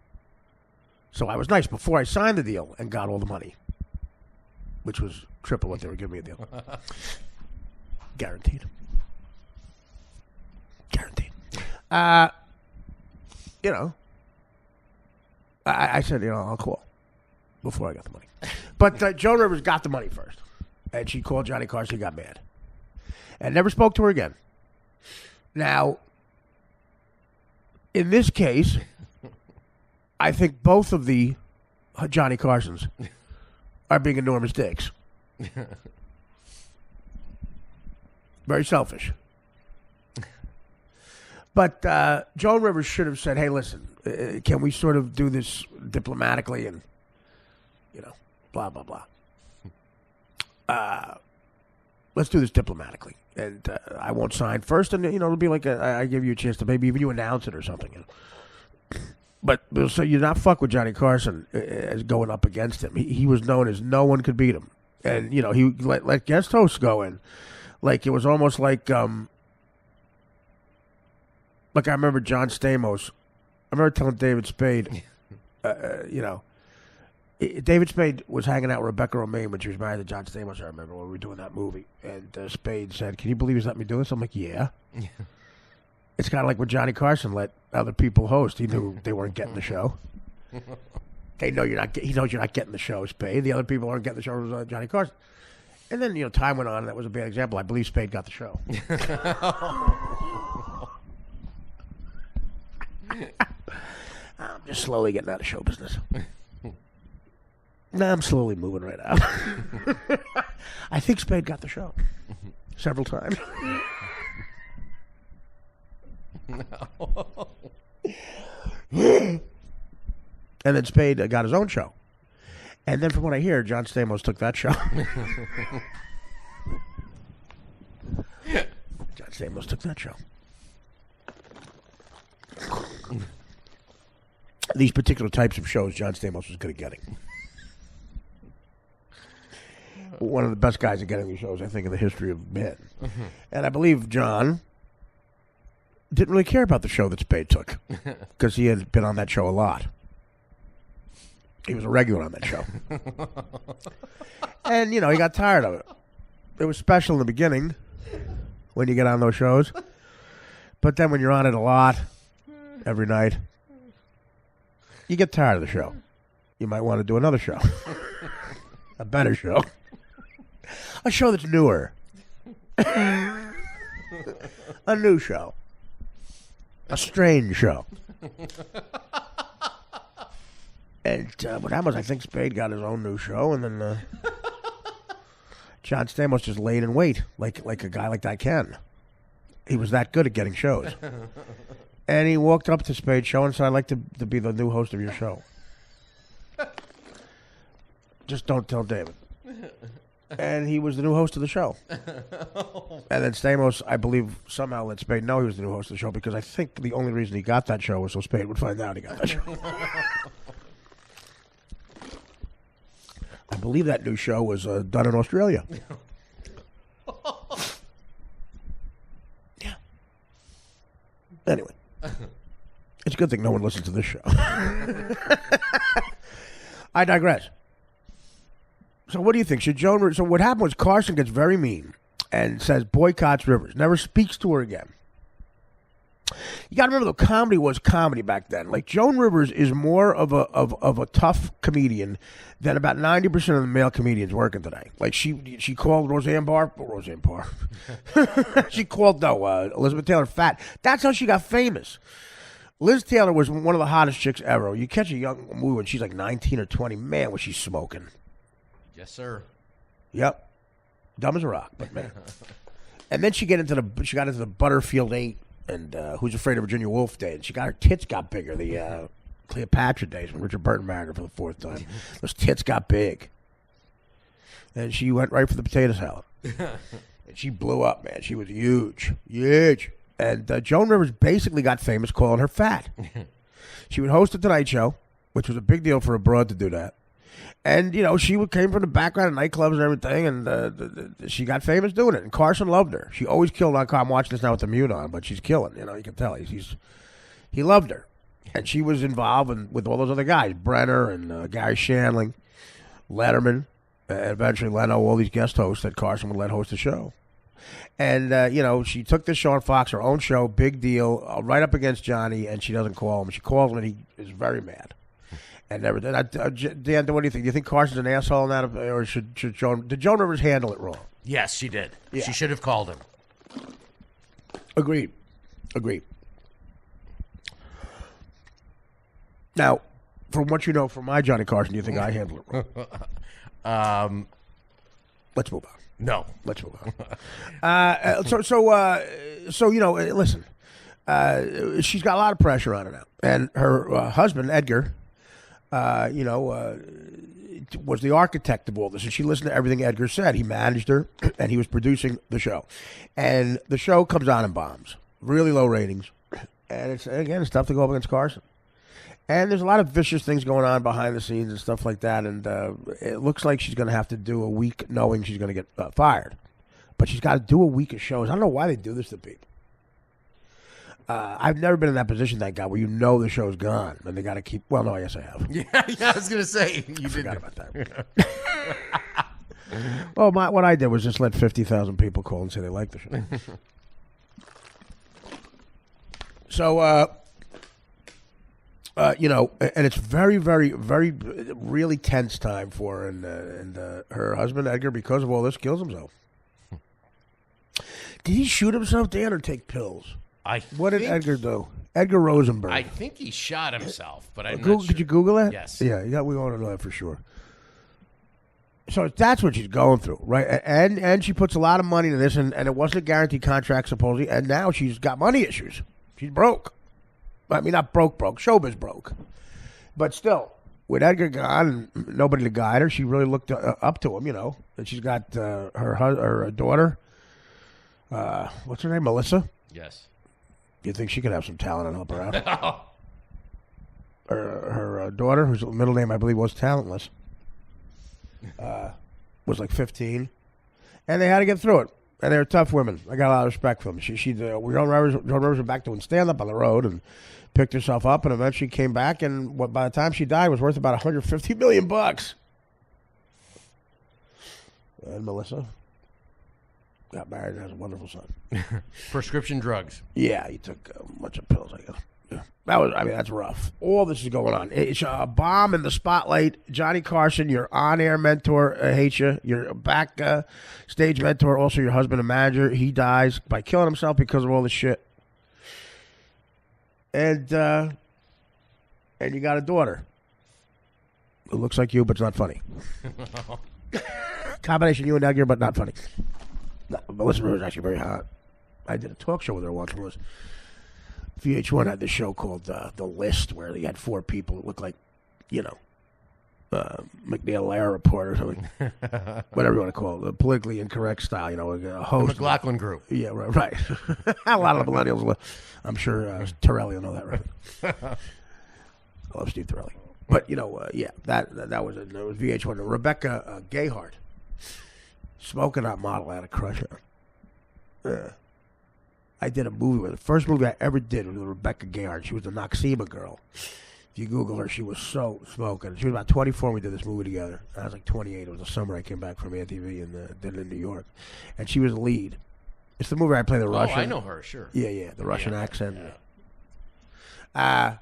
S1: So I was nice before I signed the deal and got all the money, which was triple what they were giving me a deal. Guaranteed. I said, I'll call before I got the money. But Joan Rivers got the money first. And she called Johnny Carson, got mad. And never spoke to her again. Now, in this case, I think both of the Johnny Carsons are being enormous dicks. Very selfish. But Joan Rivers should have said, hey, listen, can we sort of do this diplomatically and, blah, blah, blah. Let's do this diplomatically. And I won't sign first, and, it'll be like I give you a chance to maybe even you announce it or something. But so you're not fuck with Johnny Carson as going up against him. He was known as no one could beat him. And, he let guest hosts go in. Like, it was almost like I remember John Stamos. I remember telling David Spade, David Spade was hanging out with Rebecca Romaine when she was married to John Stamos, I remember, when we were doing that movie. And Spade said, can you believe he's letting me do this? I'm like, yeah. It's kind of like when Johnny Carson let other people host. He knew they weren't getting the show. They know you're not. He knows you're not getting the show, Spade. The other people aren't getting the show. It was Johnny Carson. And then time went on, and that was a bad example. I believe Spade got the show. I'm just slowly getting out of show business. No, I'm slowly moving right out. I think Spade got the show several times. No. And then Spade got his own show And then from what I hear, John Stamos took that show. John Stamos took that show. These particular types of shows, John Stamos was good at getting. One of the best guys at getting these shows, I think, in the history of men. And I believe John didn't really care about the show that Spade took because he had been on that show a lot. He was a regular on that show. And, you know, he got tired of it. It was special in the beginning when you get on those shows. But then when you're on it a lot, every night, you get tired of the show. You might want to do another show. A better show. A show that's newer. A new show. A strange show. And what happened was I think Spade got his own new show, and then John Stamos just laid in wait, like a guy like that can. He was that good at getting shows. And he walked up to Spade's show and said, I'd like to be the new host of your show. Just don't tell David. And he was the new host of the show. And then Stamos, I believe, somehow let Spade know he was the new host of the show because I think the only reason he got that show was so Spade would find out he got that show. I believe that new show was done in Australia. Yeah. Anyway. It's a good thing no one listens to this show. I digress. So what do you think? Should Joan... So what happened was Carson gets very mean and says boycotts Rivers. Never speaks to her again. You got to remember, though, comedy was comedy back then. Like, Joan Rivers is more of a tough comedian than about 90% of the male comedians working today. Like, she called Roseanne Barr... she called, Elizabeth Taylor fat. That's how she got famous. Liz Taylor was one of the hottest chicks ever. You catch a young woman when she's like 19 or 20. Man, was she smoking.
S2: Yes, sir.
S1: Yep. Dumb as a rock, but man. And then she got into the Butterfield 8 and Who's Afraid of Virginia Woolf day, and her tits got bigger. The Cleopatra days when Richard Burton married her for the fourth time. Those tits got big. And she went right for the potato salad. And she blew up, man. She was huge. Huge. And Joan Rivers basically got famous calling her fat. She would host the Tonight Show, which was a big deal for a broad to do that. And, you know, she came from the background of nightclubs and everything, and she got famous doing it. And Carson loved her. She always killed on. I'm watching this now with the mute on, but she's killing. You know, you can tell. He loved her. And she was involved with all those other guys, Brenner and Gary Shandling, Letterman, and eventually Leno, all these guest hosts that Carson would let host the show. And, you know, she took this show on Fox, her own show, big deal, right up against Johnny, and she doesn't call him. She calls him, and he is very mad. And everything. Dan, what do you think? Do you think Carson's an asshole in that, or should Joan? Did Joan Rivers handle it wrong?
S2: Yes, she did.
S1: Yeah.
S2: She should have called him.
S1: Agreed. Now, from what you know from my Johnny Carson, do you think I handled it wrong? Let's move on.
S2: No.
S1: Let's move on. So you know, listen. She's got a lot of pressure on her now, and her husband Edgar. Was the architect of all this, and she listened to everything Edgar said. He managed her, and he was producing the show. And the show comes on and bombs. Really low ratings. And it's tough to go up against Carson. And there's a lot of vicious things going on behind the scenes and stuff like that, and it looks like she's going to have to do a week knowing she's going to get fired. But she's got to do a week of shows. I don't know why they do this to people. I've never been in that position, thank God, where you know the show's gone and they got to keep. Well, no, yes, I have.
S2: Yeah, I was gonna say you
S1: forgot about that. Well, what I did was just let 50,000 people call and say they like the show. So, you know, and it's very, very, very, really tense time for her, and her husband Edgar, because of all this, kills himself. Did he shoot himself, Dan, or take pills? What did Edgar do? Edgar Rosenberg.
S2: I think he shot himself, but I'm not sure.
S1: Did you Google that?
S2: Yes.
S1: Yeah, we want to know that for sure. So that's what she's going through, right? And she puts a lot of money into this, and it wasn't a guaranteed contract, supposedly, and now she's got money issues. She's broke. I mean, not broke. Showbiz broke. But still, with Edgar gone and nobody to guide her, she really looked up to him, And she's got her daughter. What's her name? Melissa?
S2: Yes.
S1: You think she could have some talent and help her out? Her daughter, whose middle name I believe was Talentless, was like 15. And they had to get through it. And they were tough women. I got a lot of respect for them. Joan Rivers went back doing stand-up on the road and picked herself up and eventually came back. And by the time she died, was worth about $150 million. And Melissa got married and has a wonderful son.
S2: Prescription drugs.
S1: Yeah, he took a bunch of pills, I guess. Yeah. That's rough. All this is going on. It's a bomb in the spotlight. Johnny Carson, your on-air mentor, hates you. Your backstage mentor, also your husband and manager, he dies by killing himself because of all this shit. And you got a daughter who looks like you, but it's not funny. Combination you and Edgar, but not funny. No, Melissa Rivers is actually very hot. I did a talk show with her once. It was VH1 had this show called The List, where they had 4 people that looked like, McNeil Lehrer report or something. Whatever you want to call it. The politically incorrect style, a host.
S2: The McLaughlin group.
S1: Yeah, right. A lot of the millennials, I'm sure Torelli will know that, right? I love Steve Torelli. But, that was it. It was VH1. Rebecca Gayheart, smoking hot model, I had a crush on her. I did a movie with her. The first movie I ever did was with Rebecca Gayheart. She was the Noxema girl. If you Google her, she was so smoking. She was about 24 when we did this movie together. I was like 28. It was the summer I came back from ATV and did it in New York. And she was the lead. It's the movie where I play the Russian.
S2: Oh, I know her, sure.
S1: Yeah, the Russian accent.
S2: Yeah.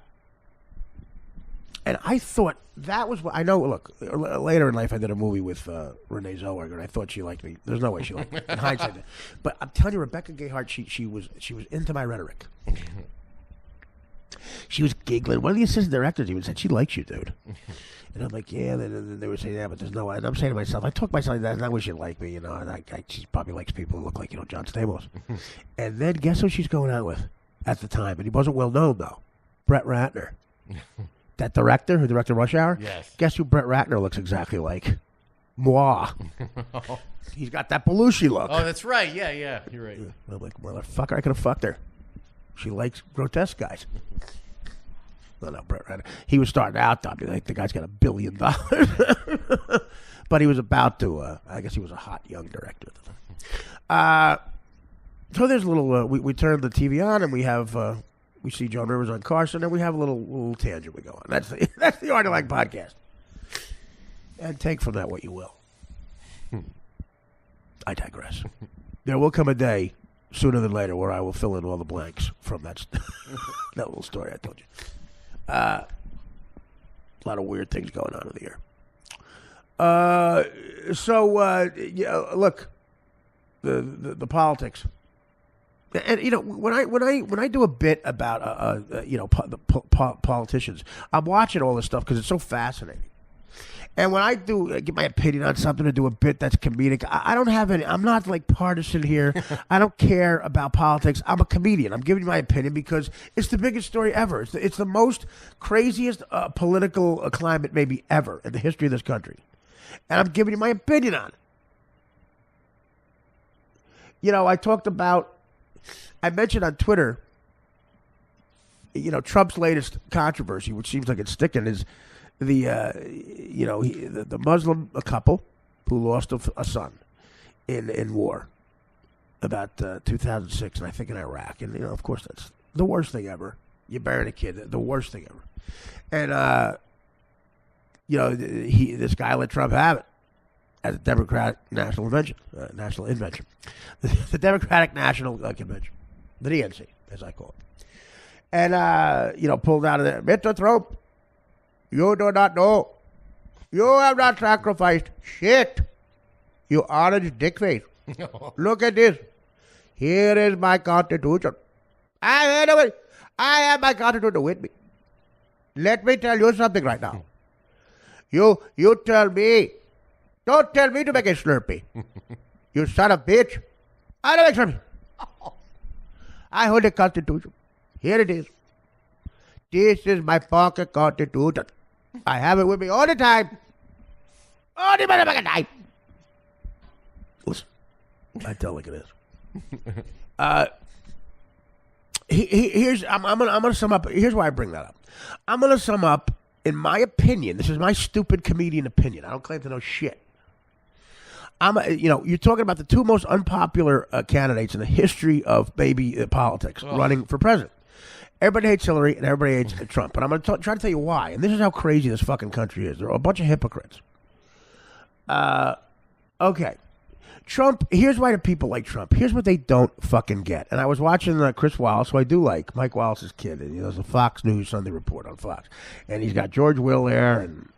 S1: And I thought that was what I know. Look, later in life, I did a movie with Renee Zellweger, and I thought she liked me. There's no way she liked me in hindsight. But I'm telling you, Rebecca Gayheart, she was into my rhetoric. She was giggling. One of the assistant directors even said, "She likes you, dude." And I'm like, "Yeah." And they were saying, "Yeah, but there's no way." And I'm saying to myself, I talk myself like that. And I wish she'd like me, And she probably likes people who look like John Stamos. And then guess who she's going out with at the time? And he wasn't well known though. Brett Ratner. That director who directed Rush Hour?
S2: Yes.
S1: Guess who Brett Ratner looks exactly like? Moi. He's got that Belushi look.
S2: Oh, that's right. Yeah. You're right.
S1: I'm like, motherfucker, I could have fucked her. She likes grotesque guys. No, Brett Ratner. He was starting out, like the guy's got $1 billion. But he was about to, I guess he was a hot young director at the time. So there's a little, we turned the TV on and we have... we see Joan Rivers on Carson, and we have a little tangent we go on. That's the Artie and Dan podcast. And take from that what you will. I digress. There will come a day, sooner than later, where I will fill in all the blanks from that that little story I told you. A lot of weird things going on in the air. Look, the politics. And when I do a bit about politicians, I'm watching all this stuff because it's so fascinating. And when I do give my opinion on something to do a bit that's comedic, I don't have any. I'm not like partisan here. I don't care about politics. I'm a comedian. I'm giving you my opinion because it's the biggest story ever. It's the most craziest political climate maybe ever in the history of this country, and I'm giving you my opinion on it. I talked about. I mentioned on Twitter, Trump's latest controversy, which seems like it's sticking, is the Muslim couple who lost a son in war about 2006, and I think in Iraq. And, of course, that's the worst thing ever. You bury a kid, the worst thing ever. And, this guy let Trump have it as a Democratic national invention. The Democratic National Convention. The DNC, as I call it. And, pulled out of there. Mr. Trump, you do not know. You have not sacrificed shit. You orange dick face. Look at this. Here is my Constitution. I have my Constitution with me. Let me tell you something right now. You tell me. Don't tell me to make a Slurpee. You son of a bitch. I don't make Slurpee. I hold the Constitution. Here it is. This is my pocket Constitution. I have it with me all the time. All the motherfucking time. Listen, I tell like it is. Here's I'm gonna sum up. Here's why I bring that up. I'm gonna sum up, in my opinion. This is my stupid comedian opinion. I don't claim to know shit. You're talking about the two most unpopular candidates in the history of politics running for president. Everybody hates Hillary and everybody hates Trump. And I'm going to try to tell you why. And this is how crazy this fucking country is. They're a bunch of hypocrites. Okay. Trump, here's why the people like Trump. Here's what they don't fucking get. And I was watching Chris Wallace, who I do like, Mike Wallace's kid. And he does the Fox News Sunday Report on Fox. And he's got George Will there and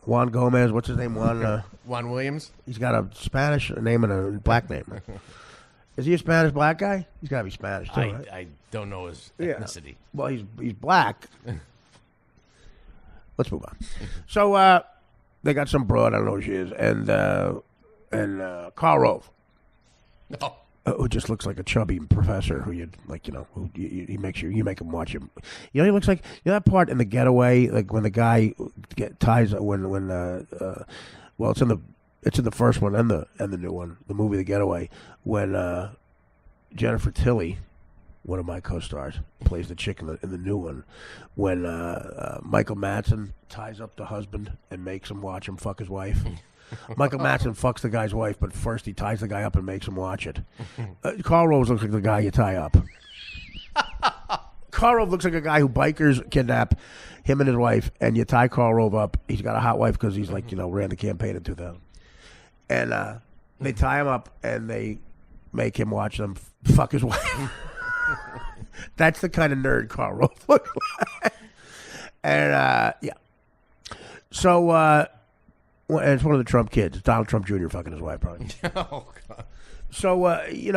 S1: Juan Gomez. What's his name? Juan
S2: Williams?
S1: He's got a Spanish name and a black name. Is he a Spanish black guy? He's got to be Spanish, too, right?
S2: I don't know his ethnicity.
S1: Well, he's black. Let's move on. So they got some broad, I don't know who she is, and Karl Rove.
S2: No.
S1: Who just looks like a chubby professor who you make him watch him. He looks like, that part in The Getaway, like when the guy ties it's in the first one and the new one, the movie The Getaway, when Jennifer Tilly, one of my co-stars, plays the chick in the new one, when Michael Madsen ties up the husband and makes him watch him fuck his wife. Michael Madsen fucks the guy's wife, but first he ties the guy up and makes him watch it. Karl Rove looks like the guy you tie up. Karl Rove looks like a guy who bikers kidnap him and his wife, and you tie Karl Rove up. He's got a hot wife because he's ran the campaign in 2000. And they tie him up and they make him watch them fuck his wife. That's the kind of nerd Karl Rove looks like. And yeah. So and it's one of the Trump kids. It's Donald Trump Jr. fucking his wife, probably.
S2: Oh God.
S1: So he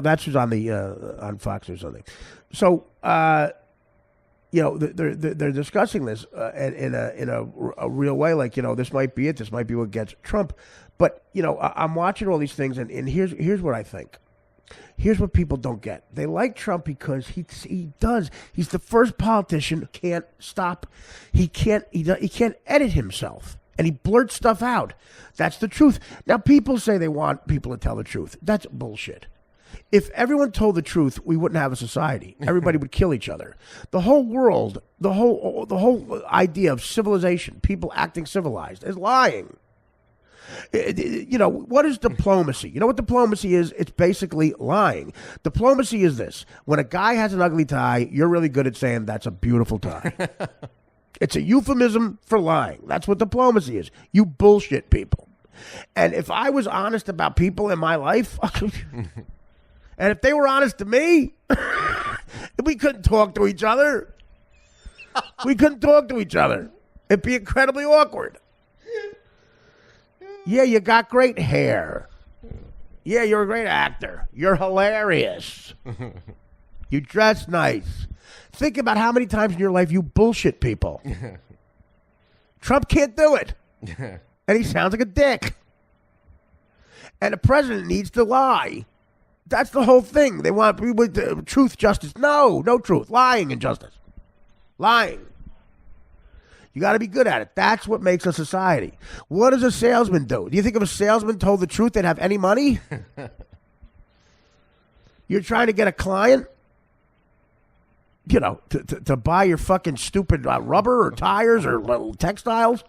S1: that's who's on the on Fox or something. So they're discussing this in a real way, like this might be it. This might be what gets Trump. But I'm watching all these things, and here's what I think. Here's what people don't get. They like Trump because he's the first politician who can't stop. He can't edit himself, and he blurts stuff out. That's the truth. Now, people say they want people to tell the truth. That's bullshit. If everyone told the truth, we wouldn't have a society. Everybody would kill each other. The whole world, the whole idea of civilization, people acting civilized, is lying. What is diplomacy? You know what diplomacy is? It's basically lying. Diplomacy is this. When a guy has an ugly tie, you're really good at saying that's a beautiful tie. It's a euphemism for lying. That's what diplomacy is. You bullshit people. And if I was honest about people in my life, and if they were honest to me, we couldn't talk to each other. We couldn't talk to each other. It'd be incredibly awkward. Yeah, you got great hair. Yeah, you're a great actor. You're hilarious. You dress nice. Think about how many times in your life you bullshit people. Trump can't do it. And he sounds like a dick. And the president needs to lie. That's the whole thing. They want truth, justice. No truth. Lying and justice. Lying. You got to be good at it. That's what makes a society. What does a salesman do? Do you think if a salesman told the truth, they'd have any money? You're trying to get a client, to buy your fucking stupid rubber or tires or little textiles?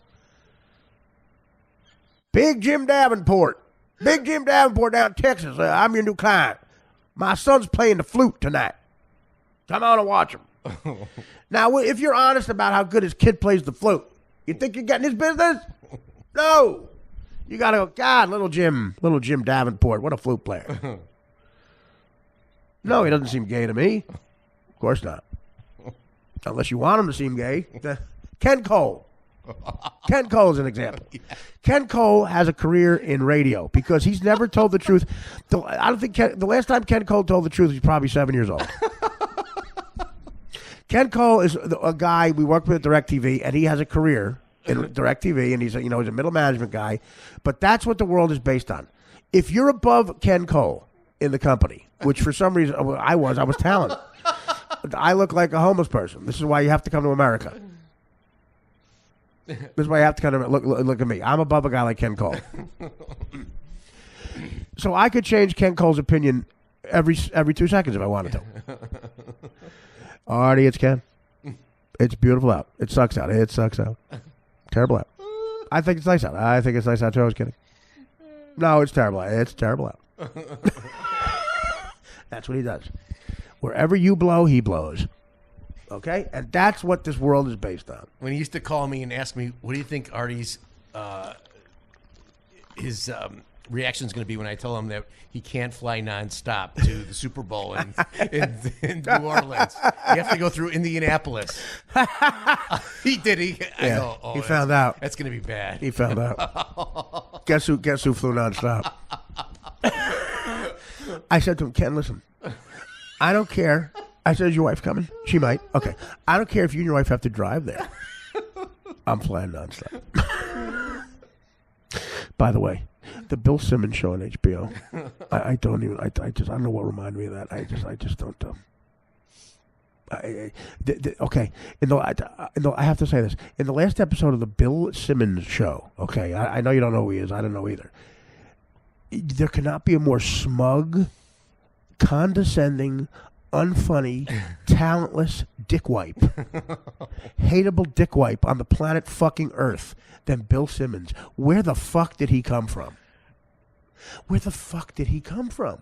S1: Big Jim Davenport down in Texas. I'm your new client. My son's playing the flute tonight. Come on and watch him. Now, if you're honest about how good his kid plays the flute, you think you're getting his business? No. You got to go, God, little Jim Davenport, what a flute player. No, he doesn't seem gay to me. Of course not. Unless you want him to seem gay. Ken Cole. Ken Cole is an example. Ken Cole has a career in radio because he's never told the truth. I don't think the last time Ken Cole told the truth, he's probably 7 years old. Ken Cole is a guy we work with at DirecTV, and he has a career in DirecTV, and he's a middle management guy. But that's what the world is based on. If you're above Ken Cole in the company, which for some reason I was talent. I look like a homeless person. This is why you have to come to America. This is why I have to kind of look at me. I'm above a guy like Ken Cole. So I could change Ken Cole's opinion every 2 seconds if I wanted to. Artie, it's Ken. It's beautiful out. It sucks out. It sucks out. Terrible out. I think it's nice out. I think it's nice out too. I was kidding. No, it's terrible out. It's terrible out. That's what he does. Wherever you blow, he blows. Okay? And that's what this world is based on.
S2: When he used to call me and ask me, what do you think Artie's reaction is going to be when I tell him that he can't fly nonstop to the Super Bowl in New Orleans? You have to go through Indianapolis. He did. He
S1: found out.
S2: That's going to be bad.
S1: He found out. Guess who flew nonstop? I said to him, Ken, listen, I don't care. I said, is your wife coming? She might. Okay. I don't care if you and your wife have to drive there. I'm flying nonstop. By the way, the Bill Simmoms show on HBO. I don't know what reminded me of that. I just don't. Okay. I have to say this. In the last episode of the Bill Simmoms show, okay, I know you don't know who he is. I don't know either. There cannot be a more smug, condescending, unfunny, talentless dickwipe, hateable dickwipe on the planet fucking Earth than Bill Simmoms. Where the fuck did he come from? Where the fuck did he come from?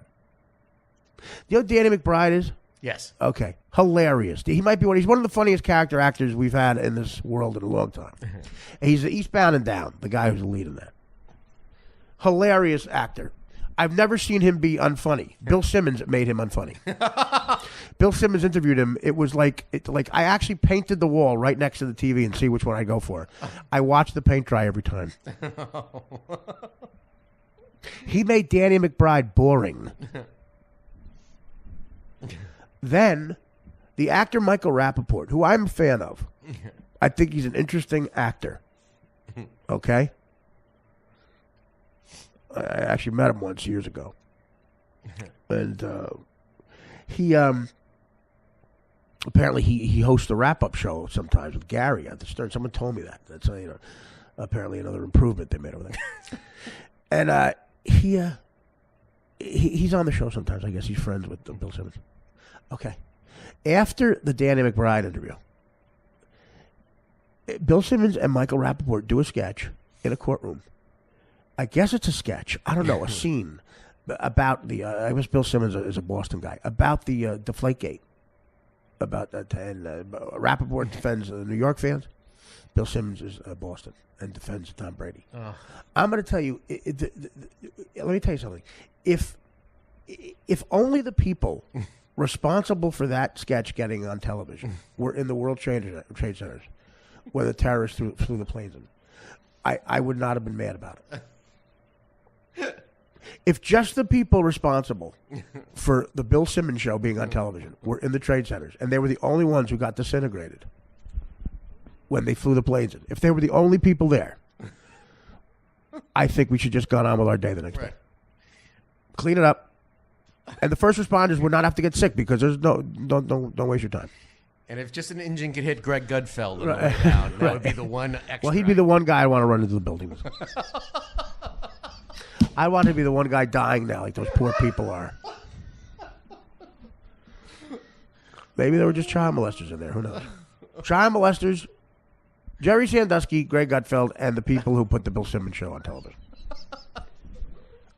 S1: You know who Danny McBride is?
S2: Yes.
S1: Okay. Hilarious. He's one of the funniest character actors we've had in this world in a long time. He's Eastbound and Down, the guy who's the lead in that. Hilarious actor. I've never seen him be unfunny. Bill Simmoms made him unfunny. Bill Simmoms interviewed him. It was like I actually painted the wall right next to the TV and see which one I go for. I watch the paint dry every time. He made Danny McBride boring. Then, the actor Michael Rappaport, who I'm a fan of, I think he's an interesting actor. Okay? I actually met him once years ago. And he apparently he hosts the wrap-up show sometimes with Gary at the Stern. Someone told me that. That's apparently another improvement they made over there. And he's on the show sometimes. I guess he's friends with Bill Simmoms. Okay. After the Danny McBride interview, Bill Simmoms and Michael Rappaport do a sketch in a courtroom. I guess it's a sketch. I don't know, a scene about the. I guess Bill Simmoms is a Boston guy about the Deflategate. About that, and Rappaport defends the New York fans. Bill Simmoms is Boston and defends Tom Brady. I'm going to tell you. Let me tell you something. If only the people responsible for that sketch getting on television were in the World Trade Centers, where the terrorists flew the planes in, I would not have been mad about it. If just the people responsible for the Bill Simmoms show being on television were in the trade centers, and they were the only ones who got disintegrated when they flew the planes in, if they were the only people there, I think we should just gone on with our day the next day. Clean it up. And the first responders would not have to get sick because there's don't waste your time.
S2: And if just an engine could hit Greg Gutfeld on the way down, that would be the one extra.
S1: Well, he'd be the one guy I want to run into the building with. I want to be the one guy dying now, like those poor people are. Maybe there were just child molesters in there. Who knows? Child molesters, Jerry Sandusky, Greg Gutfeld, and the people who put the Bill Simmoms show on television.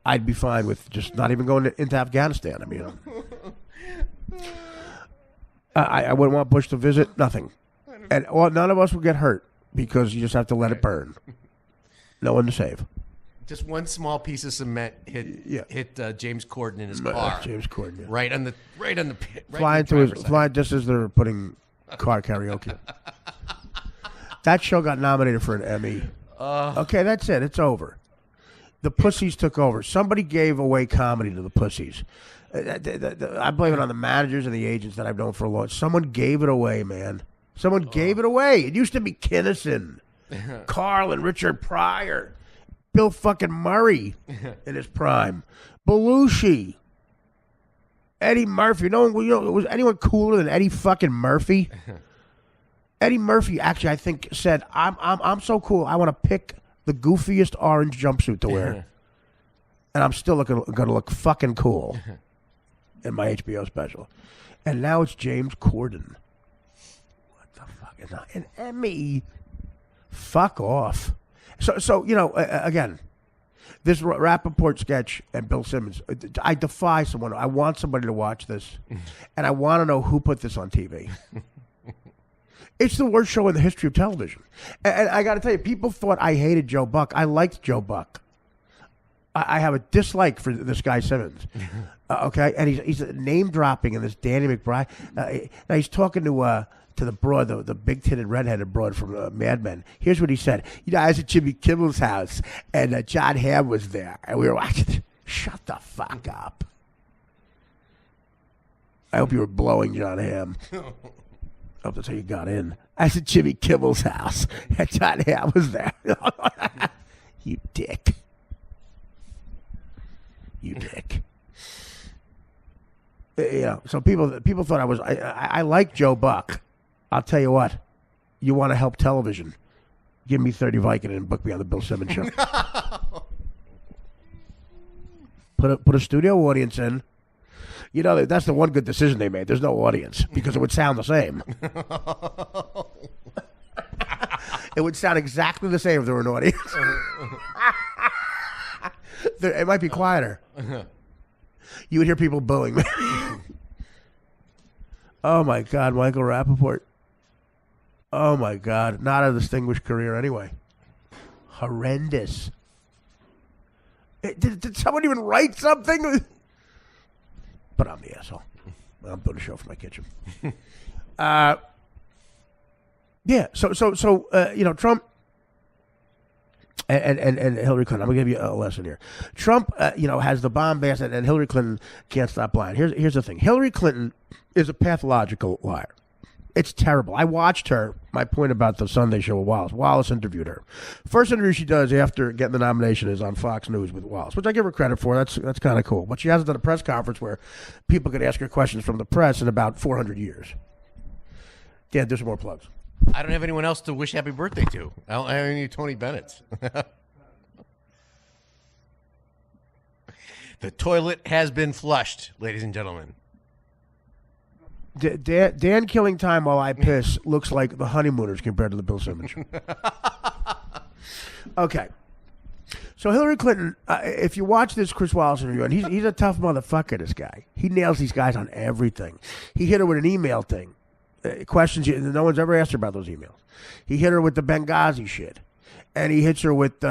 S1: I'd be fine with just not even going into Afghanistan. I mean, I wouldn't want Bush to visit. Nothing. And none of us will get hurt because you just have to let it burn. No one to save.
S2: Just one small piece of cement hit James Corden in his car.
S1: James Corden, yeah.
S2: right on the pit.
S1: Flying just as they're putting car karaoke. That show got nominated for an Emmy. Okay, that's it. It's over. The pussies took over. Somebody gave away comedy to the pussies. I blame it on the managers and the agents that I've known for a long time. Someone gave it away, man. Someone gave it away. It used to be Kinnison, Carl and Richard Pryor, Bill fucking Murray in his prime, Belushi, Eddie Murphy. Was anyone cooler than Eddie fucking Murphy? Eddie Murphy actually, I think, said, I'm so cool. I want to pick the goofiest orange jumpsuit to wear. And I'm still going to look fucking cool in my HBO special. And now it's James Corden. What the fuck is that? An Emmy? Fuck off. So you know, again, this Rappaport sketch and Bill Simmoms, I defy someone. I want somebody to watch this. And I want to know who put this on TV. It's the worst show in the history of television. And I got to tell you, people thought I hated Joe Buck. I liked Joe Buck. I have a dislike for this guy Simmoms. Okay? And he's name dropping in this Danny McBride. Now he's talking to the broad, the big-titted, redheaded broad from Mad Men. Here's what he said. You know, I was at Jimmy Kimmel's house, and John Hamm was there, and we were watching. Shut the fuck up. I hope you were blowing John Hamm. I hope that's how you got in. I was at Jimmy Kimmel's house, and John Hamm was there. You dick. You dick. You know, so people thought I was. I like Joe Buck. I'll tell you what. You want to help television? Give me 30 Vicodin and book me on the Bill Simmoms show. Put a studio audience in. You know, that's the one good decision they made. There's no audience because it would sound the same. It would sound exactly the same if there were an audience. It might be quieter. You would hear people booing. Oh, my God, Michael Rappaport. Oh, my God. Not a distinguished career anyway. Horrendous. Did someone even write something? But I'm the asshole. I'm doing a show from my kitchen. Yeah, so you know, Trump and Hillary Clinton. I'm gonna give you a lesson here. Trump, you know, has the bombast, and Hillary Clinton can't stop lying. Here's the thing. Hillary Clinton is a pathological liar. It's terrible. I watched her. My point about the Sunday show with Wallace. Wallace interviewed her. First interview she does after getting the nomination is on Fox News with Wallace, which I give her credit for. That's kind of cool. But she hasn't done a press conference where people could ask her questions from the press in about 400 years. Dan, do some more plugs.
S2: I don't have anyone else to wish happy birthday to. I don't have any Tony Bennett's. The toilet has been flushed, ladies and gentlemen.
S1: Dan killing time while I piss looks like the honeymooners compared to the Bill Simmoms. Okay. So Hillary Clinton, if you watch this Chris Wallace interview, and he's a tough motherfucker, this guy. He nails these guys on everything. He hit her with an email thing. Questions, no one's ever asked her about those emails. He hit her with the Benghazi shit. And he hits her with,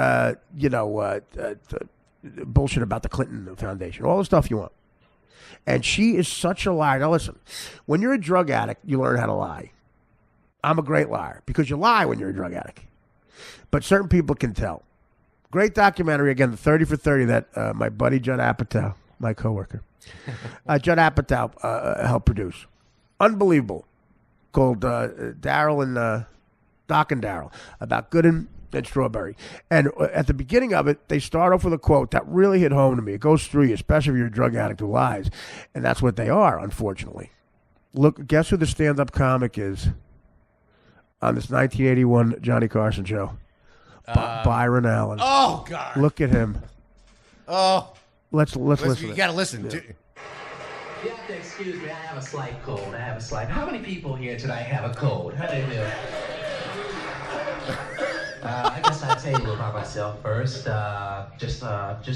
S1: bullshit about the Clinton Foundation. All the stuff you want. And she is such a liar. Now listen, when you're a drug addict, you learn how to lie. I'm a great liar because you lie when you're a drug addict. But certain people can tell. Great documentary, again, the 30 for 30 that my buddy Judd Apatow, my coworker, Judd Apatow helped produce. Unbelievable. Called Daryl and Doc and Daryl about Gooden and Strawberry. And at the beginning of it, they start off with a quote that really hit home to me. It goes through you, especially if you're a drug addict who lies. And that's what they are, unfortunately. Look, guess who the stand-up comic is on this 1981 Johnny Carson show? Byron Allen.
S2: Oh, God.
S1: Look at him.
S2: Oh.
S1: Let's listen.
S2: You got to listen.
S1: Yeah.
S5: You have to excuse me, I have a slight cold. How many people here tonight have a cold? How do you feel? I guess I'll tell you a little about myself first. Just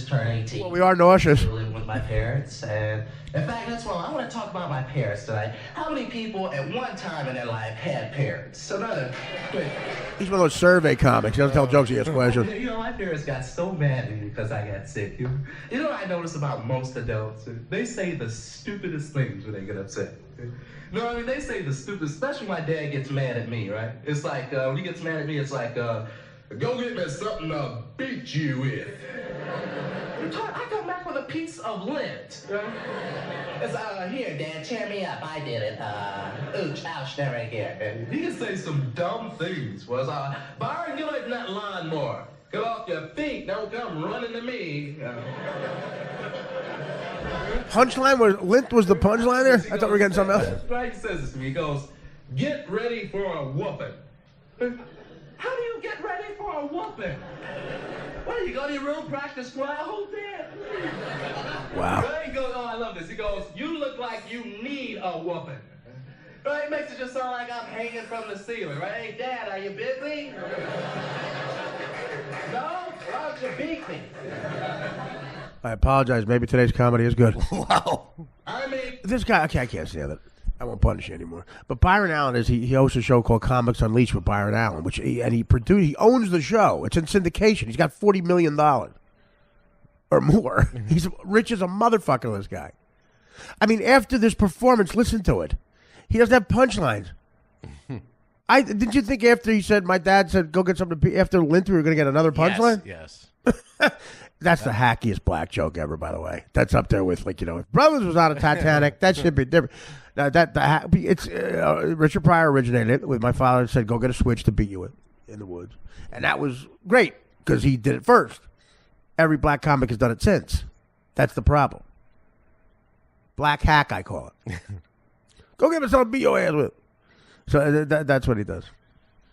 S5: turned 18.
S1: Well, we are nauseous.
S5: Living with my parents, and in fact, that's why I want to talk about my parents tonight. How many people at one time in their life had parents? So
S1: He's one of those survey comics. He doesn't tell jokes, he asks questions.
S5: You know, my parents got so mad at me because I got sick. You know what I notice about most adults? They say the stupidest things when they get upset. No, I mean, they say the stupid, especially my dad gets mad at me, right? It's like, when he gets mad at me, it's like, go get me something to beat you with. I come back with a piece of lint. It's, here, Dad, cheer me up. I did it. Ooch, ouch, there right here. And he can say some dumb things. Was, Byron, get away from that lawnmower. Get off your feet. Don't come running to me.
S1: Punchline was lint was the punchline there? I thought we were getting something else.
S5: Right, he says this to me. He goes, Get ready for a whooping. How do you get ready for a whooping? What, you go to your room, practice squat, whole damn.
S1: Wow.
S5: Right? He goes, oh, I love this. He goes, you look like you need a whooping. Right? It makes it just sound like I'm hanging from the ceiling, right? Hey, Dad, are you busy? No? Why don't you beat me?
S1: I apologize. Maybe today's comedy is good.
S2: Wow.
S5: I mean...
S1: This guy, okay, I can't stand it. I won't punish you anymore. But Byron Allen he hosts a show called Comics Unleashed with Byron Allen, he owns the show. It's in syndication. He's got $40 million or more. He's rich as a motherfucker, this guy. I mean, after this performance, listen to it. He doesn't have punchlines. Didn't you think after he said, my dad said, go get something to pee, after Linter, we were going to get another punchline?
S2: Yes.
S1: That's the hackiest black joke ever, by the way. That's up there with, like, if Brothers was on a Titanic, that should be different. Now, Richard Pryor originated it with my father said, go get a switch to beat you with in the woods. And that was great because he did it first. Every black comic has done it since. That's the problem. Black hack, I call it. Go get me something to beat your ass with. So that's what he does.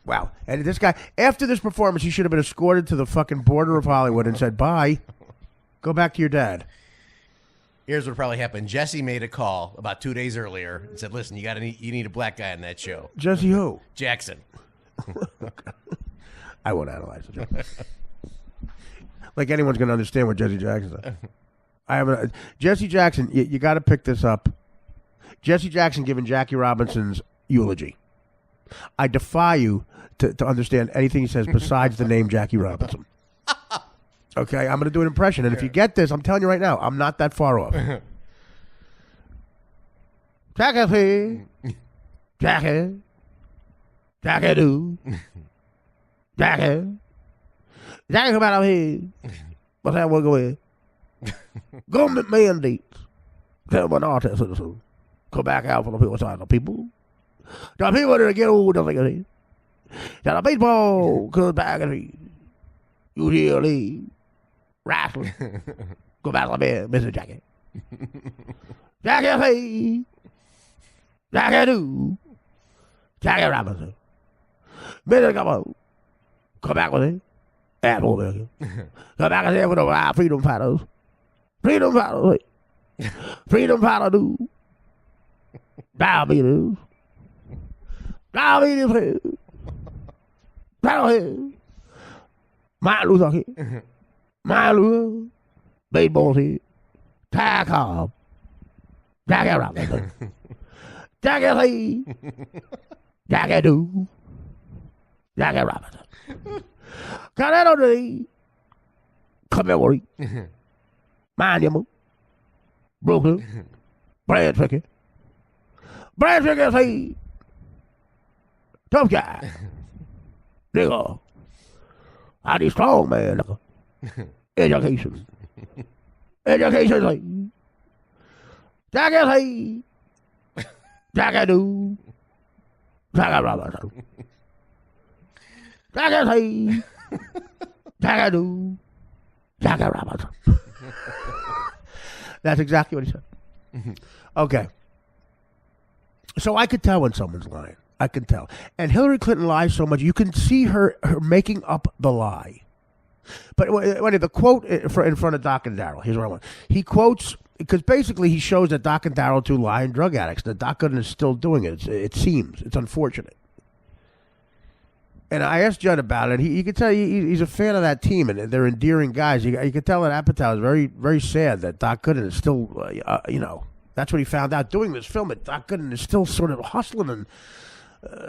S1: Wow. And this guy, after this performance, he should have been escorted to the fucking border of Hollywood and said, bye. Go back to your dad.
S2: Here's what probably happened. Jesse made a call about 2 days earlier and said, listen, you need a black guy on that show.
S1: Jesse who?
S2: Jackson.
S1: I won't analyze it. Like anyone's going to understand what Jesse Jackson said. Jesse Jackson, you got to pick this up. Jesse Jackson giving Jackie Robinson's eulogy. I defy you to understand anything he says besides the name Jackie Robinson. Okay, I'm going to do an impression, and if you get this, I'm telling you right now, I'm not that far off. Jackie, Jackie, Jackie do, Jackie, Jackie come out of here. What's that one go in? Government mandates. Tell my artist citizens. Come back out for the people side of the people. The people that get old, nothing of it. Now the baseball comes back and he, you hear the rattling. Go back to the bed, Mr. Jackie. Jackie say, Jackie do, Jackie Robinson. Mr. Come back with it. Apple there. Come back and say with the freedom fighters. Freedom fighters. Freedom fighters do. Diabetes. Diabetes here. Battle here. Martin Luther here. Martin Luther. Baseball here. Ty Cobb. Jackie Robinson. Jackie Lee. Jackie Do. Jackie Robinson. Canelo Day. Commemorate. Monument. Brooklyn. Brad Tricky. Brad Tricky say, tough guy. Nigga. I need strong man, nigga. Education. Education say. Jackie say. Jackie do. Jackie Robinson. Jackie say. Jackie do. Jackie Robinson. That's exactly what he said. Okay. So I could tell when someone's lying. I can tell. And Hillary Clinton lies so much, you can see her making up the lie. But the quote in front of Doc and Darryl, here's what I want. He quotes, because basically he shows that Doc and Darryl are two lying drug addicts. That Doc Gooden is still doing it. It seems. It's unfortunate. And I asked Judd about it. You could tell he's a fan of that team, and they're endearing guys. You could tell that Apatow is very, very sad that Doc Gooden is still, that's what he found out doing this film. That Doc Gooden is still sort of hustling and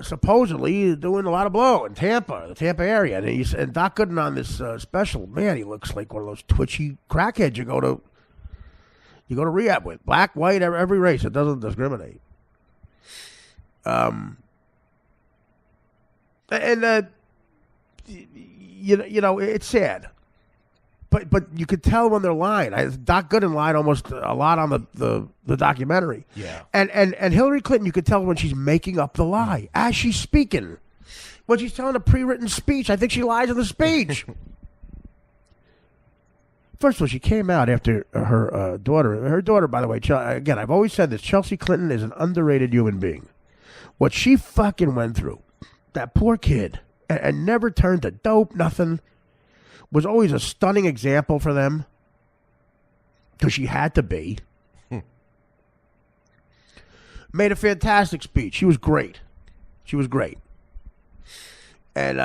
S1: supposedly doing a lot of blow in Tampa, the Tampa area. And Doc Gooden on this special, man, he looks like one of those twitchy crackheads you go to rehab with. Black, white, every race. It doesn't discriminate. And it's sad, but you could tell when they're lying. Doc Gooden lied almost a lot on the documentary.
S2: Yeah,
S1: and Hillary Clinton, you could tell when she's making up the lie as she's speaking. When she's telling a pre-written speech, I think she lies in the speech. First of all, she came out after her daughter. Her daughter, by the way, again, I've always said this: Chelsea Clinton is an underrated human being. What she fucking went through, that poor kid, and never turned to dope, nothing, was always a stunning example for them. Because she had to be. Made a fantastic speech. She was great. She was great. And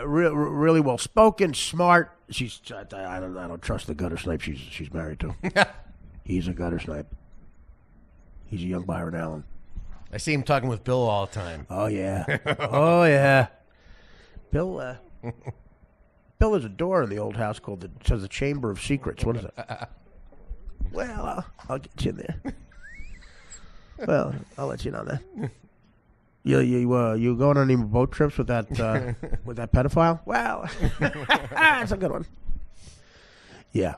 S1: really well spoken, smart. She's I don't trust the gutter snipe she's married to. He's a gutter snipe. He's a young Byron Allen.
S2: I see him talking with Bill all the time.
S1: Oh yeah. Oh yeah. Bill Bill has a door in the old house called the Chamber of Secrets. What is it? Well, I'll get you in there. Well, I'll let you know that. You going on any boat trips with that pedophile? Well, that's a good one. Yeah.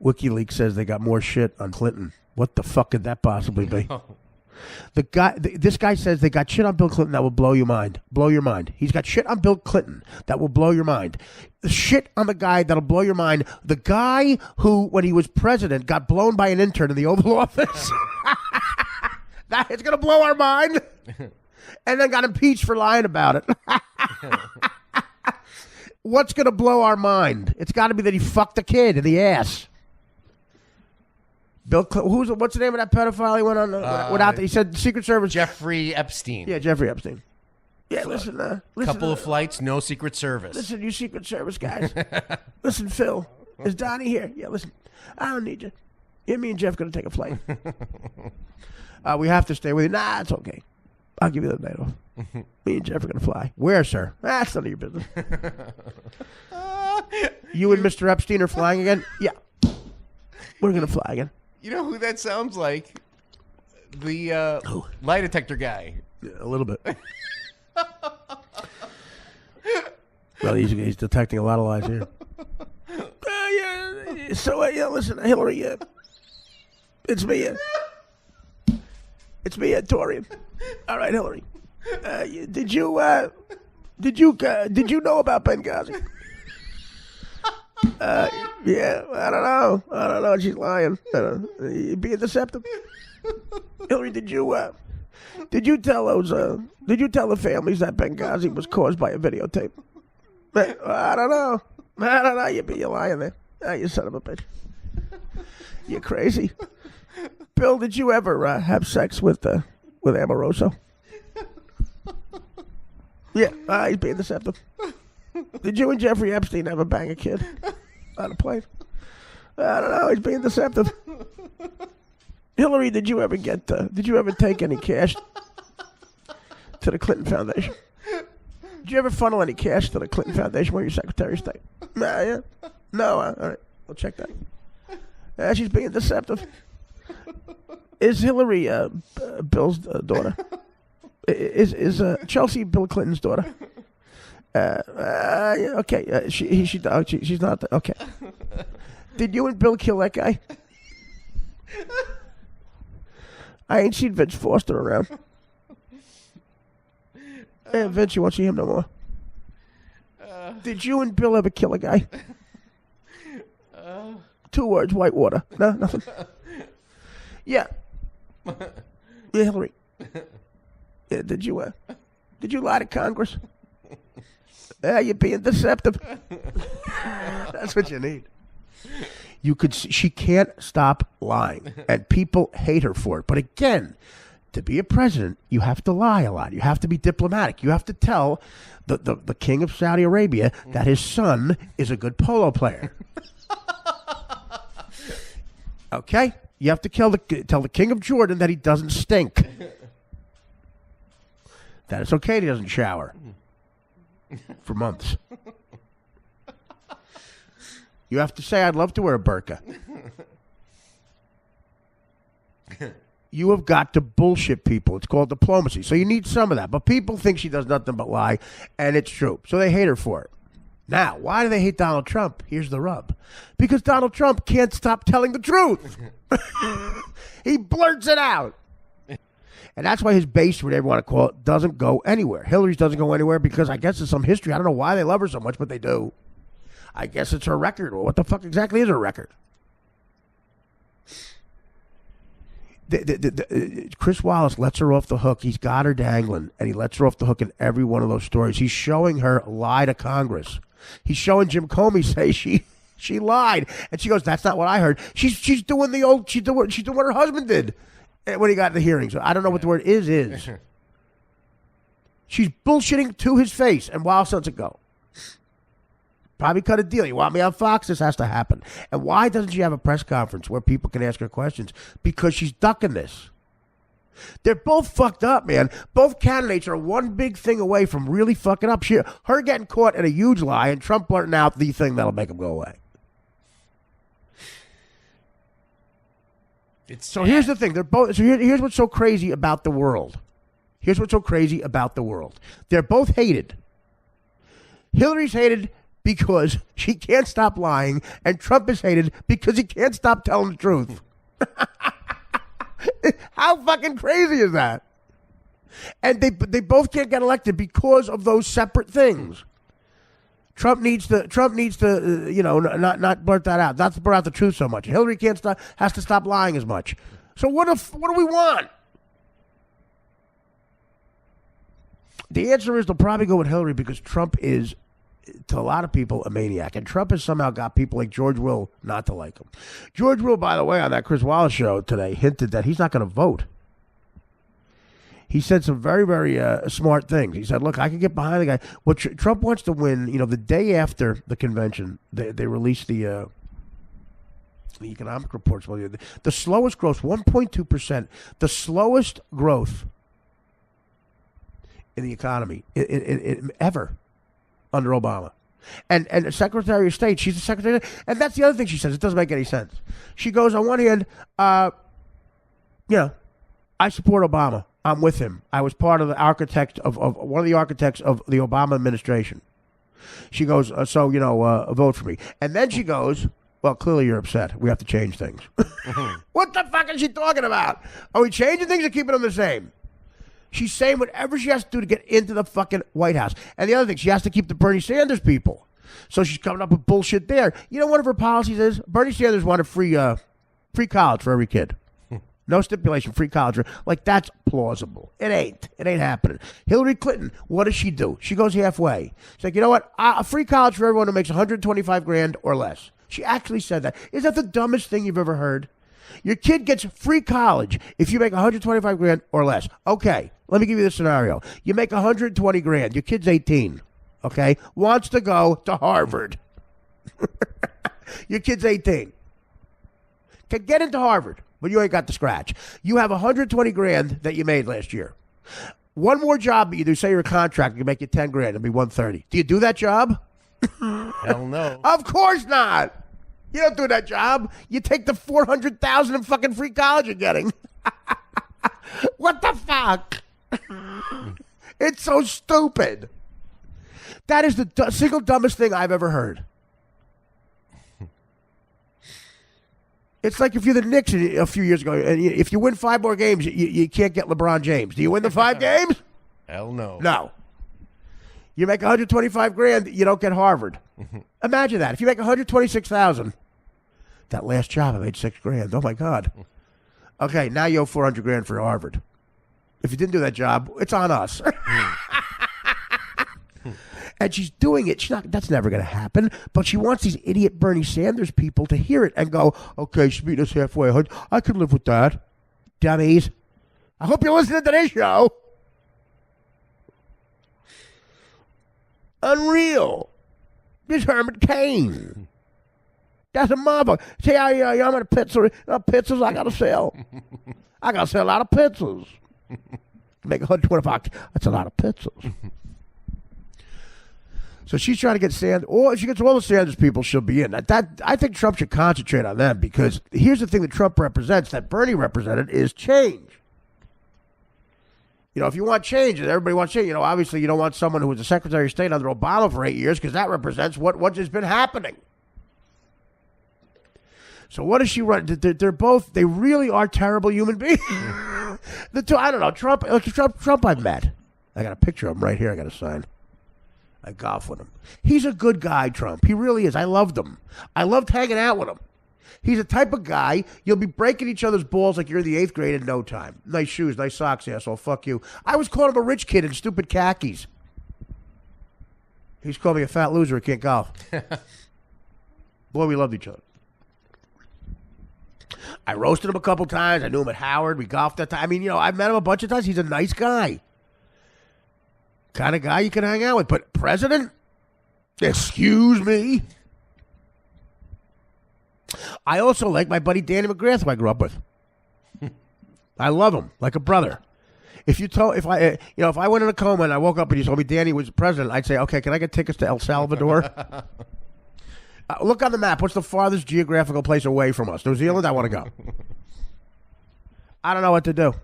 S1: WikiLeaks says they got more shit on Clinton. What the fuck could that possibly be? This guy says they got shit on Bill Clinton that will blow your mind. Blow your mind. He's got shit on Bill Clinton that will blow your mind. Shit on the guy that'll blow your mind. The guy who, when he was president, got blown by an intern in the Oval Office. That is going to blow our mind. And then got impeached for lying about it. What's going to blow our mind? It's got to be that he fucked a kid in the ass. Bill, what's the name of that pedophile he went on without? He said Secret Service.
S2: Jeffrey Epstein.
S1: Yeah, Jeffrey Epstein. Yeah, listen.
S2: Couple of flights, no Secret Service.
S1: Listen, you Secret Service guys. Listen, Phil, is Donnie here? Yeah, listen, I don't need you. Yeah, me and Jeff going to take a flight. We have to stay with you. Nah, it's okay. I'll give you the night off. Me and Jeff are going to fly. Where, sir? That's none of your business. You and Mr. Epstein are flying again? Yeah. We're going to fly again.
S2: You know who that sounds like? The lie detector guy.
S1: Yeah, a little bit. Well, he's detecting a lot of lies here. Yeah. So, listen, Hillary, it's me. It's me, Torian. All right, Hillary. Did you know about Benghazi? Yeah, I don't know. She's lying. You're being deceptive. Hillary, did you tell the families that Benghazi was caused by a videotape? I don't know. You're lying there. You son of a bitch. You're crazy. Bill, did you ever have sex with Amoroso? Yeah, he's being deceptive. Did you and Jeffrey Epstein ever bang a kid on a plane? I don't know. He's being deceptive. Hillary, did you ever take any cash to the Clinton Foundation? Did you ever funnel any cash to the Clinton Foundation when you're Secretary of State? Yeah. No. All right. We'll check that. She's being deceptive. Is Hillary Bill's daughter? Is Chelsea Bill Clinton's daughter? Okay. She's not. Okay. Did you and Bill kill that guy? I ain't seen Vince Foster around. Hey, Vince, you won't see him no more. Did you and Bill ever kill a guy? 2 words, Whitewater. No, nothing. Yeah. Yeah, Hillary. Yeah, did you lie to Congress? You're being deceptive. That's what you need. She can't stop lying, and people hate her for it. But again, to be a president, you have to lie a lot. You have to be diplomatic. You have to tell the king of Saudi Arabia that his son is a good polo player. Okay? You have to tell the king of Jordan that he doesn't stink. That it's okay that he doesn't shower for months. You have to say, I'd love to wear a burqa. You have got to bullshit people. It's called diplomacy. So you need some of that. But people think she does nothing but lie, and it's true. So they hate her for it. Now, why do they hate Donald Trump? Here's the rub. Because Donald Trump can't stop telling the truth. He blurts it out. And that's why his base, whatever you want to call it, doesn't go anywhere. Hillary's doesn't go anywhere because I guess there's some history. I don't know why they love her so much, but they do. I guess it's her record. Or what the fuck exactly is her record? Chris Wallace lets her off the hook. He's got her dangling, and he lets her off the hook in every one of those stories. He's showing her lie to Congress. He's showing Jim Comey say she lied, and she goes, "That's not what I heard." She's doing the old. She's doing what her husband did when he got in the hearing. So I don't know what the word is. She's bullshitting to his face, and Wallace lets it go. Probably cut a deal. You want me on Fox? This has to happen. And why doesn't she have a press conference where people can ask her questions? Because she's ducking this. They're both fucked up, man. Both candidates are one big thing away from really fucking up. Her getting caught in a huge lie, and Trump blurting out the thing that'll make him go away. Here's the thing. They're both. So here's what's so crazy about the world. Here's what's so crazy about the world. They're both hated. Hillary's hated because she can't stop lying, and Trump is hated because he can't stop telling the truth. How fucking crazy is that? And they both can't get elected because of those separate things. Trump needs to not blurt that out, not to blurt out the truth so much. Hillary has to stop lying as much. So what do we want? The answer is they'll probably go with Hillary because Trump is, to a lot of people, a maniac. And Trump has somehow got people like George Will not to like him. George Will, by the way, on that Chris Wallace show today, hinted that he's not going to vote. He said some very, very smart things. He said, look, I can get behind the guy. What Trump wants to win, the day after the convention, they released the economic reports. The slowest growth, 1.2%, the slowest growth in the economy in ever under Obama. And Secretary of State, she's the Secretary of State, and that's the other thing she says. It doesn't make any sense. She goes, on one hand, I support Obama. I'm with him. I was part of the architect of one of the architects of the Obama administration. She goes, vote for me. And then she goes, well, clearly you're upset. We have to change things. What the fuck is she talking about? Are we changing things or keeping them the same? She's saying whatever she has to do to get into the fucking White House. And the other thing, she has to keep the Bernie Sanders people. So she's coming up with bullshit there. You know, one of her policies is Bernie Sanders wanted free college for every kid. No stipulation, free college. Like, that's plausible. It ain't. It ain't happening. Hillary Clinton, what does she do? She goes halfway. She's like, you know what? Free college for everyone who makes $125,000 or less. She actually said that. Is that the dumbest thing you've ever heard? Your kid gets free college if you make $125,000 or less. Okay, let me give you this scenario. You make $120,000. Your kid's 18. Okay, wants to go to Harvard. Your kid's 18. Can get into Harvard, but you ain't got the scratch. You have $120,000 that you made last year. One more job that you do, say you're a contractor, you make you $10,000. It'll be $130,000. Do you do that job?
S2: Hell no.
S1: Of course not. You don't do that job. You take the $400,000 in fucking free college you're getting. What the fuck? It's so stupid. That is the single dumbest thing I've ever heard. It's like if you're the Knicks a few years ago, and if you win 5 more games, you can't get LeBron James. Do you win the 5 games?
S2: Hell no.
S1: No. You make $125,000, you don't get Harvard. Imagine that. If you make $126,000, that last job I made $6,000. Oh my God. Okay, now you owe $400,000 for Harvard. If you didn't do that job, it's on us. And she's doing it. That's never going to happen. But she wants these idiot Bernie Sanders people to hear it and go, okay, she's meeting us halfway. I could live with that. Dummies. I hope you're listening to this show. Unreal. This Herman Cain. That's a mother. See how I'm in a pizza. Pizzas I got to sell. I got to sell a lot of pizzas. Make $125. That's a lot of pizzas. So she's trying to get Sanders, or if she gets all the Sanders people, she'll be in. I think Trump should concentrate on them, because here's the thing that Trump represents, that Bernie represented, is change. If you want change, and everybody wants change, obviously you don't want someone who was a Secretary of State under Obama for 8 years, because that represents what has been happening. So what does she run? They really are terrible human beings. The two, I don't know, Trump I've met. I got a picture of him right here I got to sign. I golf with him. He's a good guy, Trump. He really is. I loved him. I loved hanging out with him. He's the type of guy, you'll be breaking each other's balls like you're in the 8th grade in no time. Nice shoes, nice socks, asshole. Fuck you. I was calling him a rich kid in stupid khakis. He's called me a fat loser who can't golf. Boy, we loved each other. I roasted him a couple times. I knew him at Howard. We golfed that time. I mean, I met him a bunch of times. He's a nice guy. Kind of guy you can hang out with. But president? Excuse me? I also like my buddy Danny McGrath, who I grew up with. I love him like a brother. If I went in a coma and I woke up and you told me Danny was president, I'd say, okay, can I get tickets to El Salvador? Look on the map. What's the farthest geographical place away from us? New Zealand? I want to go. I don't know what to do.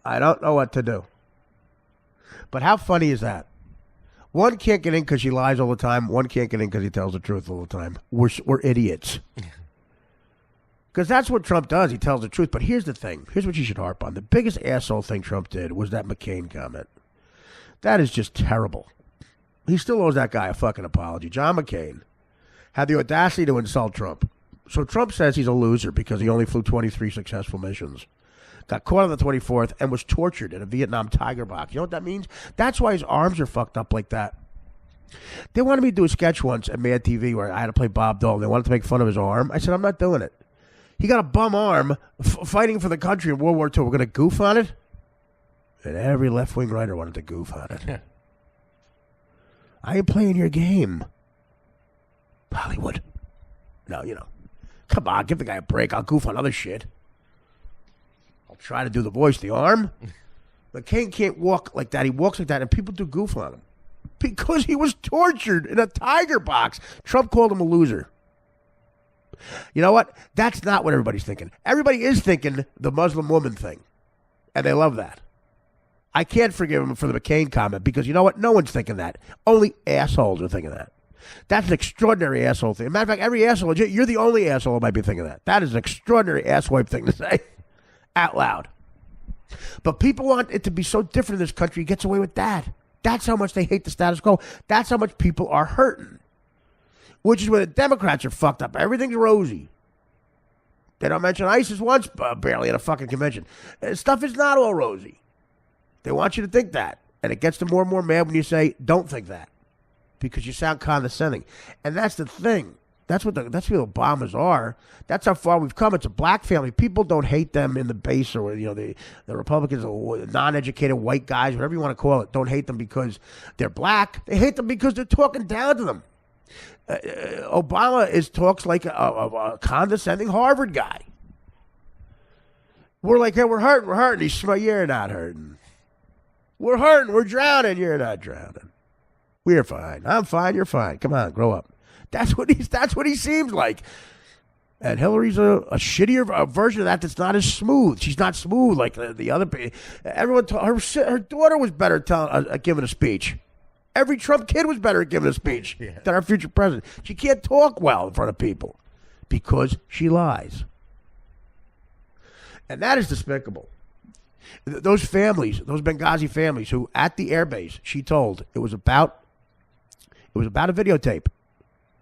S1: I don't know what to do. But how funny is that? One can't get in because she lies all the time. One can't get in because he tells the truth all the time. We're idiots. Because that's what Trump does. He tells the truth. But here's the thing. Here's what you should harp on. The biggest asshole thing Trump did was that McCain comment. That is just terrible. He still owes that guy a fucking apology. John McCain had the audacity to insult Trump. So Trump says he's a loser because he only flew 23 successful missions. Got caught on the 24th and was tortured in a Vietnam tiger box. You know what that means? That's why his arms are fucked up like that. They wanted me to do a sketch once at Mad TV where I had to play Bob Dole. They wanted to make fun of his arm. I said, I'm not doing it. He got a bum arm fighting for the country in World War II. We're going to goof on it? And every left-wing writer wanted to goof on it. I ain't playing your game. Hollywood. No, come on, give the guy a break. I'll goof on other shit. I'll try to do the voice, the arm. McCain can't walk like that. He walks like that, and people do goof on him. Because he was tortured in a tiger box. Trump called him a loser. You know what? That's not what everybody's thinking. Everybody is thinking the Muslim woman thing. And they love that. I can't forgive him for the McCain comment because you know what? No one's thinking that. Only assholes are thinking that. That's an extraordinary asshole thing. As a matter of fact, every asshole, you're the only asshole who might be thinking that. That is an extraordinary asswipe thing to say out loud. But people want it to be so different in this country. He gets away with that. That's how much they hate the status quo. That's how much people are hurting. Which is where the Democrats are fucked up. Everything's rosy. They don't mention ISIS once, barely at a fucking convention. Stuff is not all rosy. They want you to think that. And it gets them more and more mad when you say, don't think that. Because you sound condescending. And that's the thing. That's what the Obamas are. That's how far we've come. It's a black family. People don't hate them in the base or, the Republicans, non-educated white guys, whatever you want to call it, don't hate them because they're black. They hate them because they're talking down to them. Obama talks like a condescending Harvard guy. We're like, hey, we're hurting. He's you're not hurting. We're hurting. We're drowning. You're not drowning. We're fine. I'm fine. You're fine. Come on, grow up. That's what he seems like. And Hillary's a shittier version of that that's not as smooth. She's not smooth like the other. Everyone, her daughter was better giving a speech. Every Trump kid was better at giving a speech than our future president. She can't talk well in front of people because she lies. And that is despicable. Those families, those Benghazi families who at the airbase, she told it was about a videotape.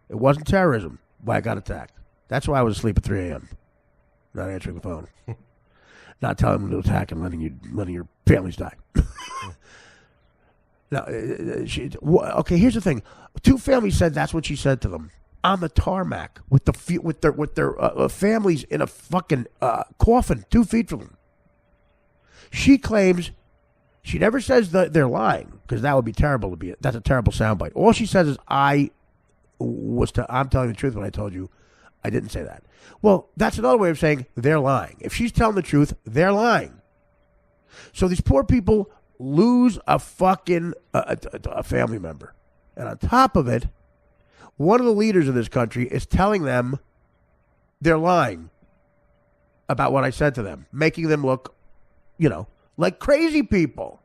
S1: It wasn't terrorism why I got attacked. That's why I was asleep at 3 a.m. Not answering the phone. Not telling them to attack and letting your families die. Now, okay, here's the thing. Two families said that's what she said to them on the tarmac with their families in a fucking coffin 2 feet from them. She claims she never says that they're lying because that would be terrible that's a terrible soundbite. All she says is I'm telling the truth when I told you I didn't say that. Well, that's another way of saying they're lying. If she's telling the truth, they're lying. So these poor people lose a fucking a family member. And on top of it, one of the leaders of this country is telling them they're lying about what I said to them, making them look, like crazy people.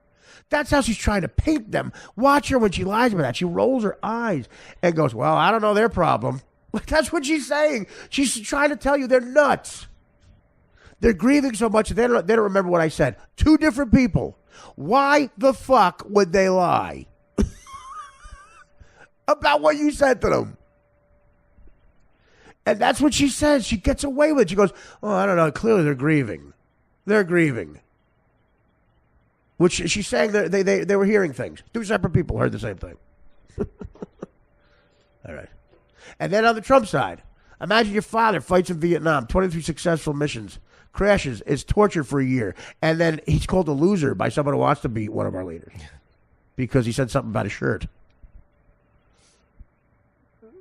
S1: That's how she's trying to paint them. Watch her when she lies about that. She rolls her eyes and goes, well, I don't know their problem. Like, that's what she's saying. She's trying to tell you they're nuts. They're grieving so much they don't remember what I said. 2 different people. Why the fuck would they lie about what you said to them? And that's what she says. She gets away with it. She goes, oh, I don't know. Clearly they're grieving. They're grieving. Which she's saying that they were hearing things. Two separate people heard the same thing. All right. And then on the Trump side, imagine your father fights in Vietnam, 23 successful missions, crashes, is tortured for a year, and then he's called a loser by someone who wants to be one of our leaders because he said something about his shirt.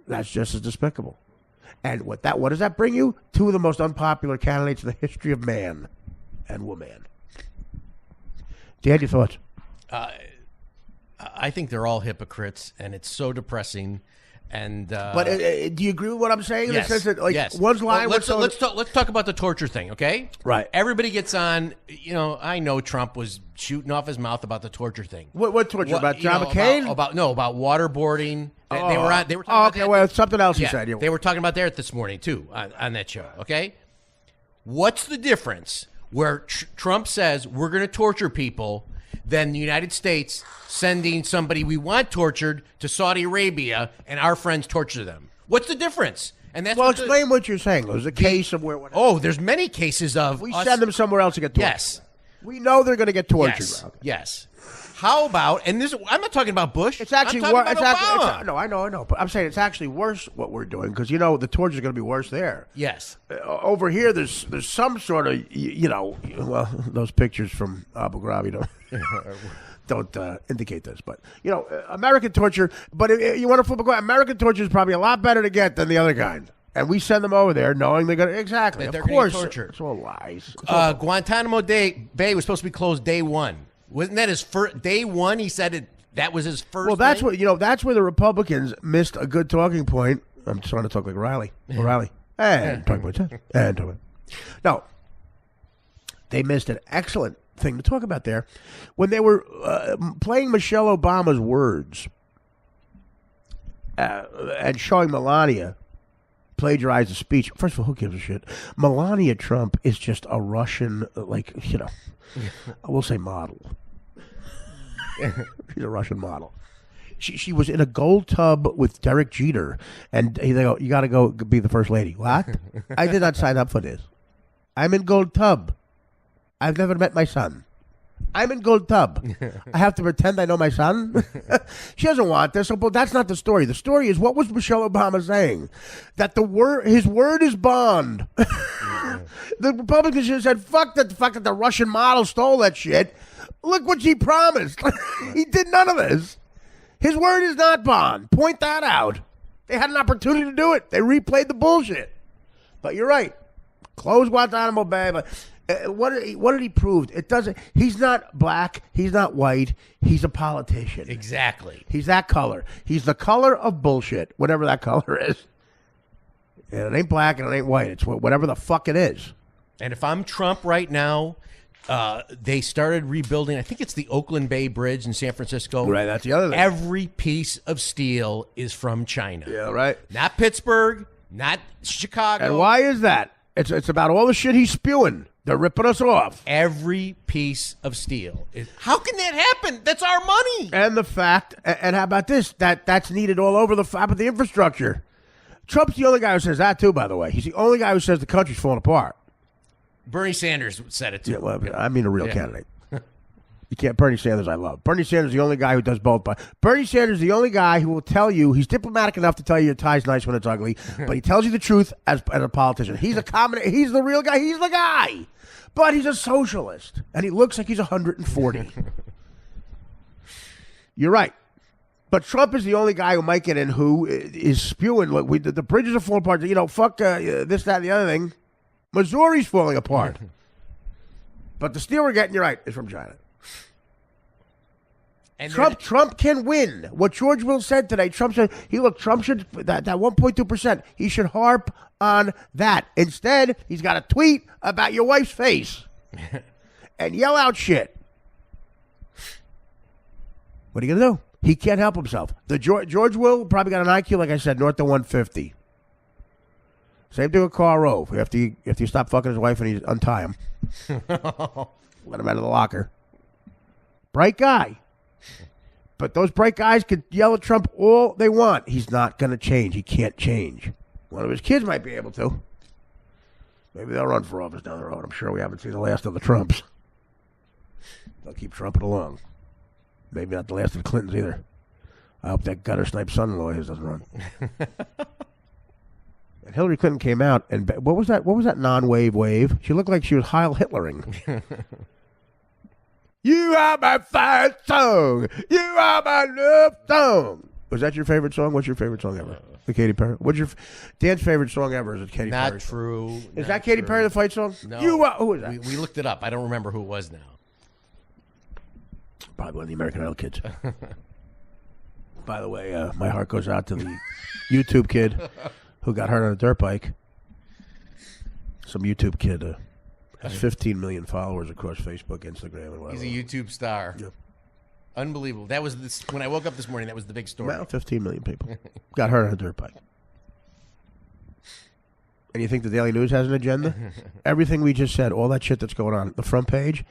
S1: That's just as despicable. And what does that bring you? Two of the most unpopular candidates in the history of man and woman. Dan, your thoughts?
S2: I think they're all hypocrites, and it's so depressing. And
S1: but do you agree with what I'm saying?
S2: Yes.
S1: In the sense that, like,
S2: yes.
S1: one's lying.
S2: Let's talk about the torture thing, okay?
S1: Right.
S2: Everybody gets on. I know Trump was shooting off his mouth about the torture thing.
S1: What torture? About John McCain?
S2: About waterboarding. They were talking about
S1: okay,
S2: that.
S1: well, something else he said.
S2: They were talking about that this morning too on that show. Okay, what's the difference where Trump says we're going to torture people, then the United States sending somebody we want tortured to Saudi Arabia and our friends torture them? What's the difference? And that's
S1: explain what you're saying. There's a case of where.
S2: There's many cases of
S1: we send them somewhere else to get tortured.
S2: Yes,
S1: we know they're going to get tortured.
S2: Yes. Yes. How about, and this? I'm not talking about Bush.
S1: It's actually
S2: worse.
S1: No, I know, but I'm saying it's actually worse what we're doing because the torture is going to be worse there.
S2: Yes.
S1: Over here, there's some sort of well, those pictures from Abu Ghraib don't indicate this, but American torture. But if you want to flip a coin, American torture is probably a lot better to get than the other kind. And we send them over there knowing they're going to exactly.
S2: Of
S1: course,
S2: gonna get tortured.
S1: It's all lies.
S2: Guantanamo Bay was supposed to be closed day one. Wasn't that his first day one? He said that was his first.
S1: Well, that's
S2: thing?
S1: what that's where the Republicans missed a good talking point. I'm trying to talk like Riley. O'Reilly. And talking points. And talking. No, they missed an excellent thing to talk about there when they were playing Michelle Obama's words and showing Melania plagiarize the speech. First of all, who gives a shit? Melania Trump is just a Russian, I will say model. She's a Russian model. She was in a gold tub with Derek Jeter, and they go, you got to go be the first lady. What? I did not sign up for this. I'm in gold tub. I've never met my son. I'm in gold tub. I have to pretend I know my son? She doesn't want this, but that's not the story. The story is, what was Michelle Obama saying? That his word is bond. The Republicans should have said, fuck that the Russian model stole that shit. Look what she promised. He did none of this. His word is not bond. Point that out. They had an opportunity to do it. They replayed the bullshit. But you're right. Close Guantanamo Bay. But what did he prove? It doesn't. He's not black. He's not white. He's a politician.
S2: Exactly.
S1: He's that color. He's the color of bullshit, whatever that color is. And it ain't black and it ain't white. It's whatever the fuck it is.
S2: And if I'm Trump right now, they started rebuilding. I think it's the Oakland Bay Bridge in San Francisco.
S1: Right, that's the other thing.
S2: Every piece of steel is from China.
S1: Yeah, right.
S2: Not Pittsburgh, not Chicago.
S1: And why is that? It's about all the shit he's spewing. They're ripping us off.
S2: Every piece of steel. How can that happen? That's our money.
S1: And the fact, and how about this? That's needed all over the infrastructure. Trump's the only guy who says that too, by the way. He's the only guy who says the country's falling apart.
S2: Bernie Sanders said it too.
S1: Yeah, well, I mean a real candidate. You can't. Bernie Sanders, I love. Bernie Sanders is the only guy who does both. But Bernie Sanders is the only guy who will tell you, he's diplomatic enough to tell you your tie's nice when it's ugly, but he tells you the truth as a politician. He's he's the real guy. He's the guy. But he's a socialist, and he looks like he's 140. You're right. But Trump is the only guy who might get in who is spewing. Look, the bridges are falling apart. Fuck this, that, and the other thing. Missouri's falling apart. But the steel we're getting, you're right, is from China. And Trump can win. What George Will said today, Trump said, Trump should, that 1.2%, he should harp on that. Instead, he's got a tweet about your wife's face and yell out shit. What are you going to do? He can't help himself. The George Will probably got an IQ, like I said, north of 150. Same thing with Karl Rove. After you stop fucking his wife and you untie him. Let him out of the locker. Bright guy. But those bright guys could yell at Trump all they want. He's not going to change. He can't change. One of his kids might be able to. Maybe they'll run for office down the road. I'm sure we haven't seen the last of the Trumps. They'll keep trumping along. Maybe not the last of the Clintons either. I hope that gutter snipe son-in-law of his doesn't run. And Hillary Clinton came out, and what was that? What was that non-wave wave? She looked like she was Heil Hitlering. You are my fire song. You are my love song. Was that your favorite song? What's your favorite song ever? The Katy Perry. What's your Dan's favorite song ever? Is it Katy Perry?
S2: Not true.
S1: Is that Katy Perry, the fight song?
S2: No.
S1: Who is that?
S2: We looked it up. I don't remember who it was now.
S1: Probably one of the American Idol kids. By the way, my heart goes out to the YouTube kid who got hurt on a dirt bike. Some YouTube kid has 15 million followers across Facebook, Instagram, and whatever.
S2: He's a YouTube star.
S1: Yep.
S2: Unbelievable. That was when I woke up this morning. That was the big story.
S1: Well, 15 million people got hurt on a dirt bike. And you think the Daily News has an agenda? Everything we just said, all that shit that's going on, the front page,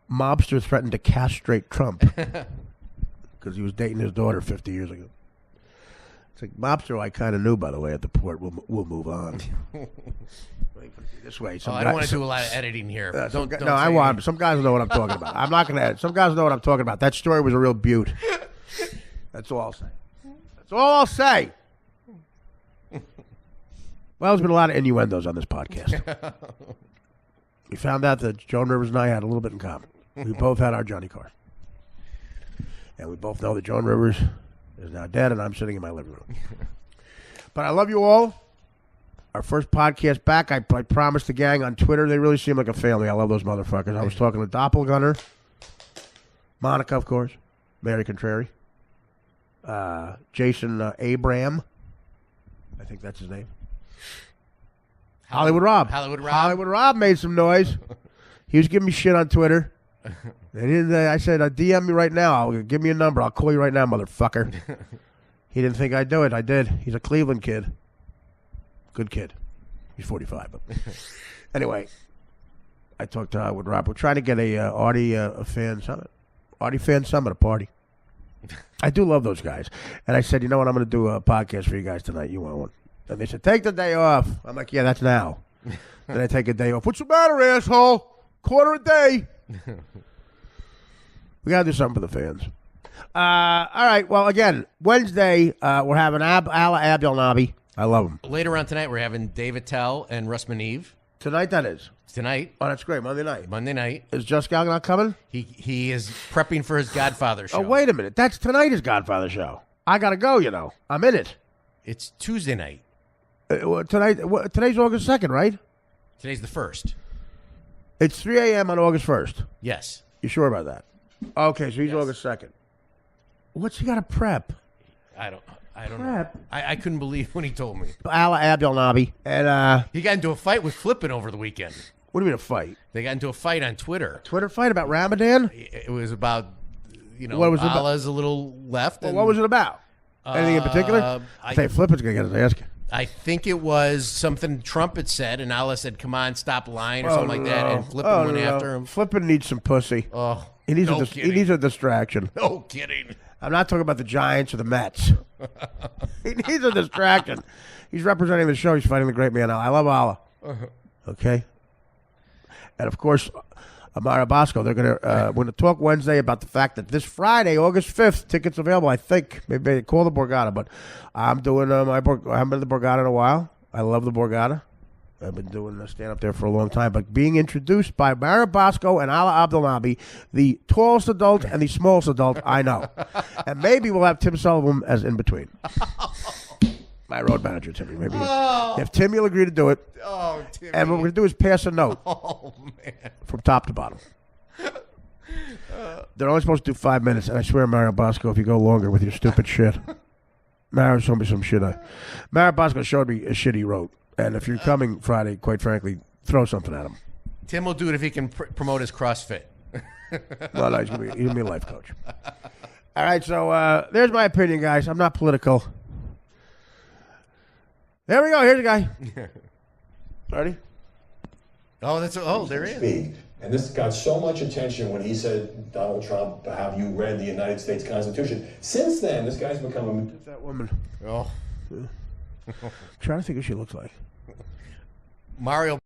S1: mobster threatened to castrate Trump because he was dating his daughter 50 years ago. It's like, mobster I kind of knew, by the way, at the port. We'll move on. This way.
S2: I don't want to do a lot of editing here. Don't
S1: I want. Some guys know what I'm talking about. I'm not going to edit. Some guys know what I'm talking about. That story was a real beaut. That's all I'll say. That's all I'll say. Well, there's been a lot of innuendos on this podcast. We found out that Joan Rivers and I had a little bit in common. We both had our Johnny Carson. And we both know that Joan Rivers is now dead, and I'm sitting in my living room. But I love you all. Our first podcast back. I promised the gang on Twitter. They really seem like a family. I love those motherfuckers. I was talking to Doppelgunner, Monica, of course, Mary Contrary, Jason Abram. I think that's his name. Hollywood Rob. Hollywood Rob made some noise. He was giving me shit on Twitter. And I said, DM me right now. Give me a number. I'll call you right now, motherfucker. He didn't think I'd do it. I did. He's a Cleveland kid. Good kid. He's 45. But anyway, I talked to Hollywood Rob. We're trying to get a Artie fan summit. Artie fan summit, a party. I do love those guys. And I said, you know what? I'm going to do a podcast for you guys tonight. You want one? And they said, take the day off. I'm like, yeah, that's now. Then I take a day off. What's the matter, asshole? Quarter a day. We got to do something for the fans. All right. Well, again, Wednesday, we're having Ala Abdel Nabi. I love him.
S2: Later on tonight, we're having Dave Attell and Russ Maneve.
S1: Tonight, that is.
S2: Tonight.
S1: Oh, that's great. Monday night.
S2: Monday night.
S1: Is Just Gal not coming?
S2: He is prepping for his Godfather show.
S1: Oh, wait a minute. That's tonight his Godfather show. I got to go, you know. I'm in it.
S2: It's Tuesday night.
S1: Today's August 2nd, right?
S2: Today's the 1st.
S1: It's 3 a.m. on August 1st.
S2: Yes.
S1: You sure about that? Okay, so he's August 2nd. What's he got to prep?
S2: I don't know. I couldn't believe when he told me.
S1: Ala Abdel Nabi. And
S2: he got into a fight with Flippin over the weekend.
S1: What do you mean a fight?
S2: They got into a fight on Twitter.
S1: Twitter fight about Ramadan?
S2: It was about,
S1: what was
S2: Allah's a little left.
S1: Well, what was it about? Anything in particular? I think Flippin's going to get his ass.
S2: I think it was something Trump had said, and Allah said, come on, stop lying, or something like that, and Flippin went after him.
S1: Flippin needs some pussy.
S2: Oh,
S1: he needs a distraction.
S2: No kidding.
S1: I'm not talking about the Giants or the Mets. He needs a distraction. He's representing the show. He's fighting the great man. I love Allah. Okay? And, of course, Amara Bosco, they're going to talk Wednesday about the fact that this Friday, August 5th, tickets available, I think. Maybe call the Borgata, but I'm doing I haven't been to the Borgata in a while. I love the Borgata. I've been doing a stand-up there for a long time, but being introduced by Mara Bosco and Ala Abdelnabi, the tallest adult and the smallest adult I know. And maybe we'll have Tim Sullivan as in between. My road manager, Timmy. Maybe if Timmy will agree to do it.
S2: Oh, Timmy.
S1: And what we're going to do is pass a note.
S2: Oh, man.
S1: From top to bottom. They're only supposed to do 5 minutes, and I swear, Mara Bosco, if you go longer with your stupid shit. Mara showed me some shit. Mara Bosco showed me a shit he wrote. And if you're coming Friday, quite frankly, throw something at him.
S2: Tim will do it if he can promote his CrossFit.
S1: No, he's going to be a life coach. All right, so there's my opinion, guys. I'm not political. There we go. Here's a guy. Ready?
S2: There he is.
S6: And this got so much attention when he said, Donald Trump, have you read the United States Constitution? Since then, this guy's become a...
S1: That woman.
S2: Oh.
S1: trying to think what she looks like.
S2: Mario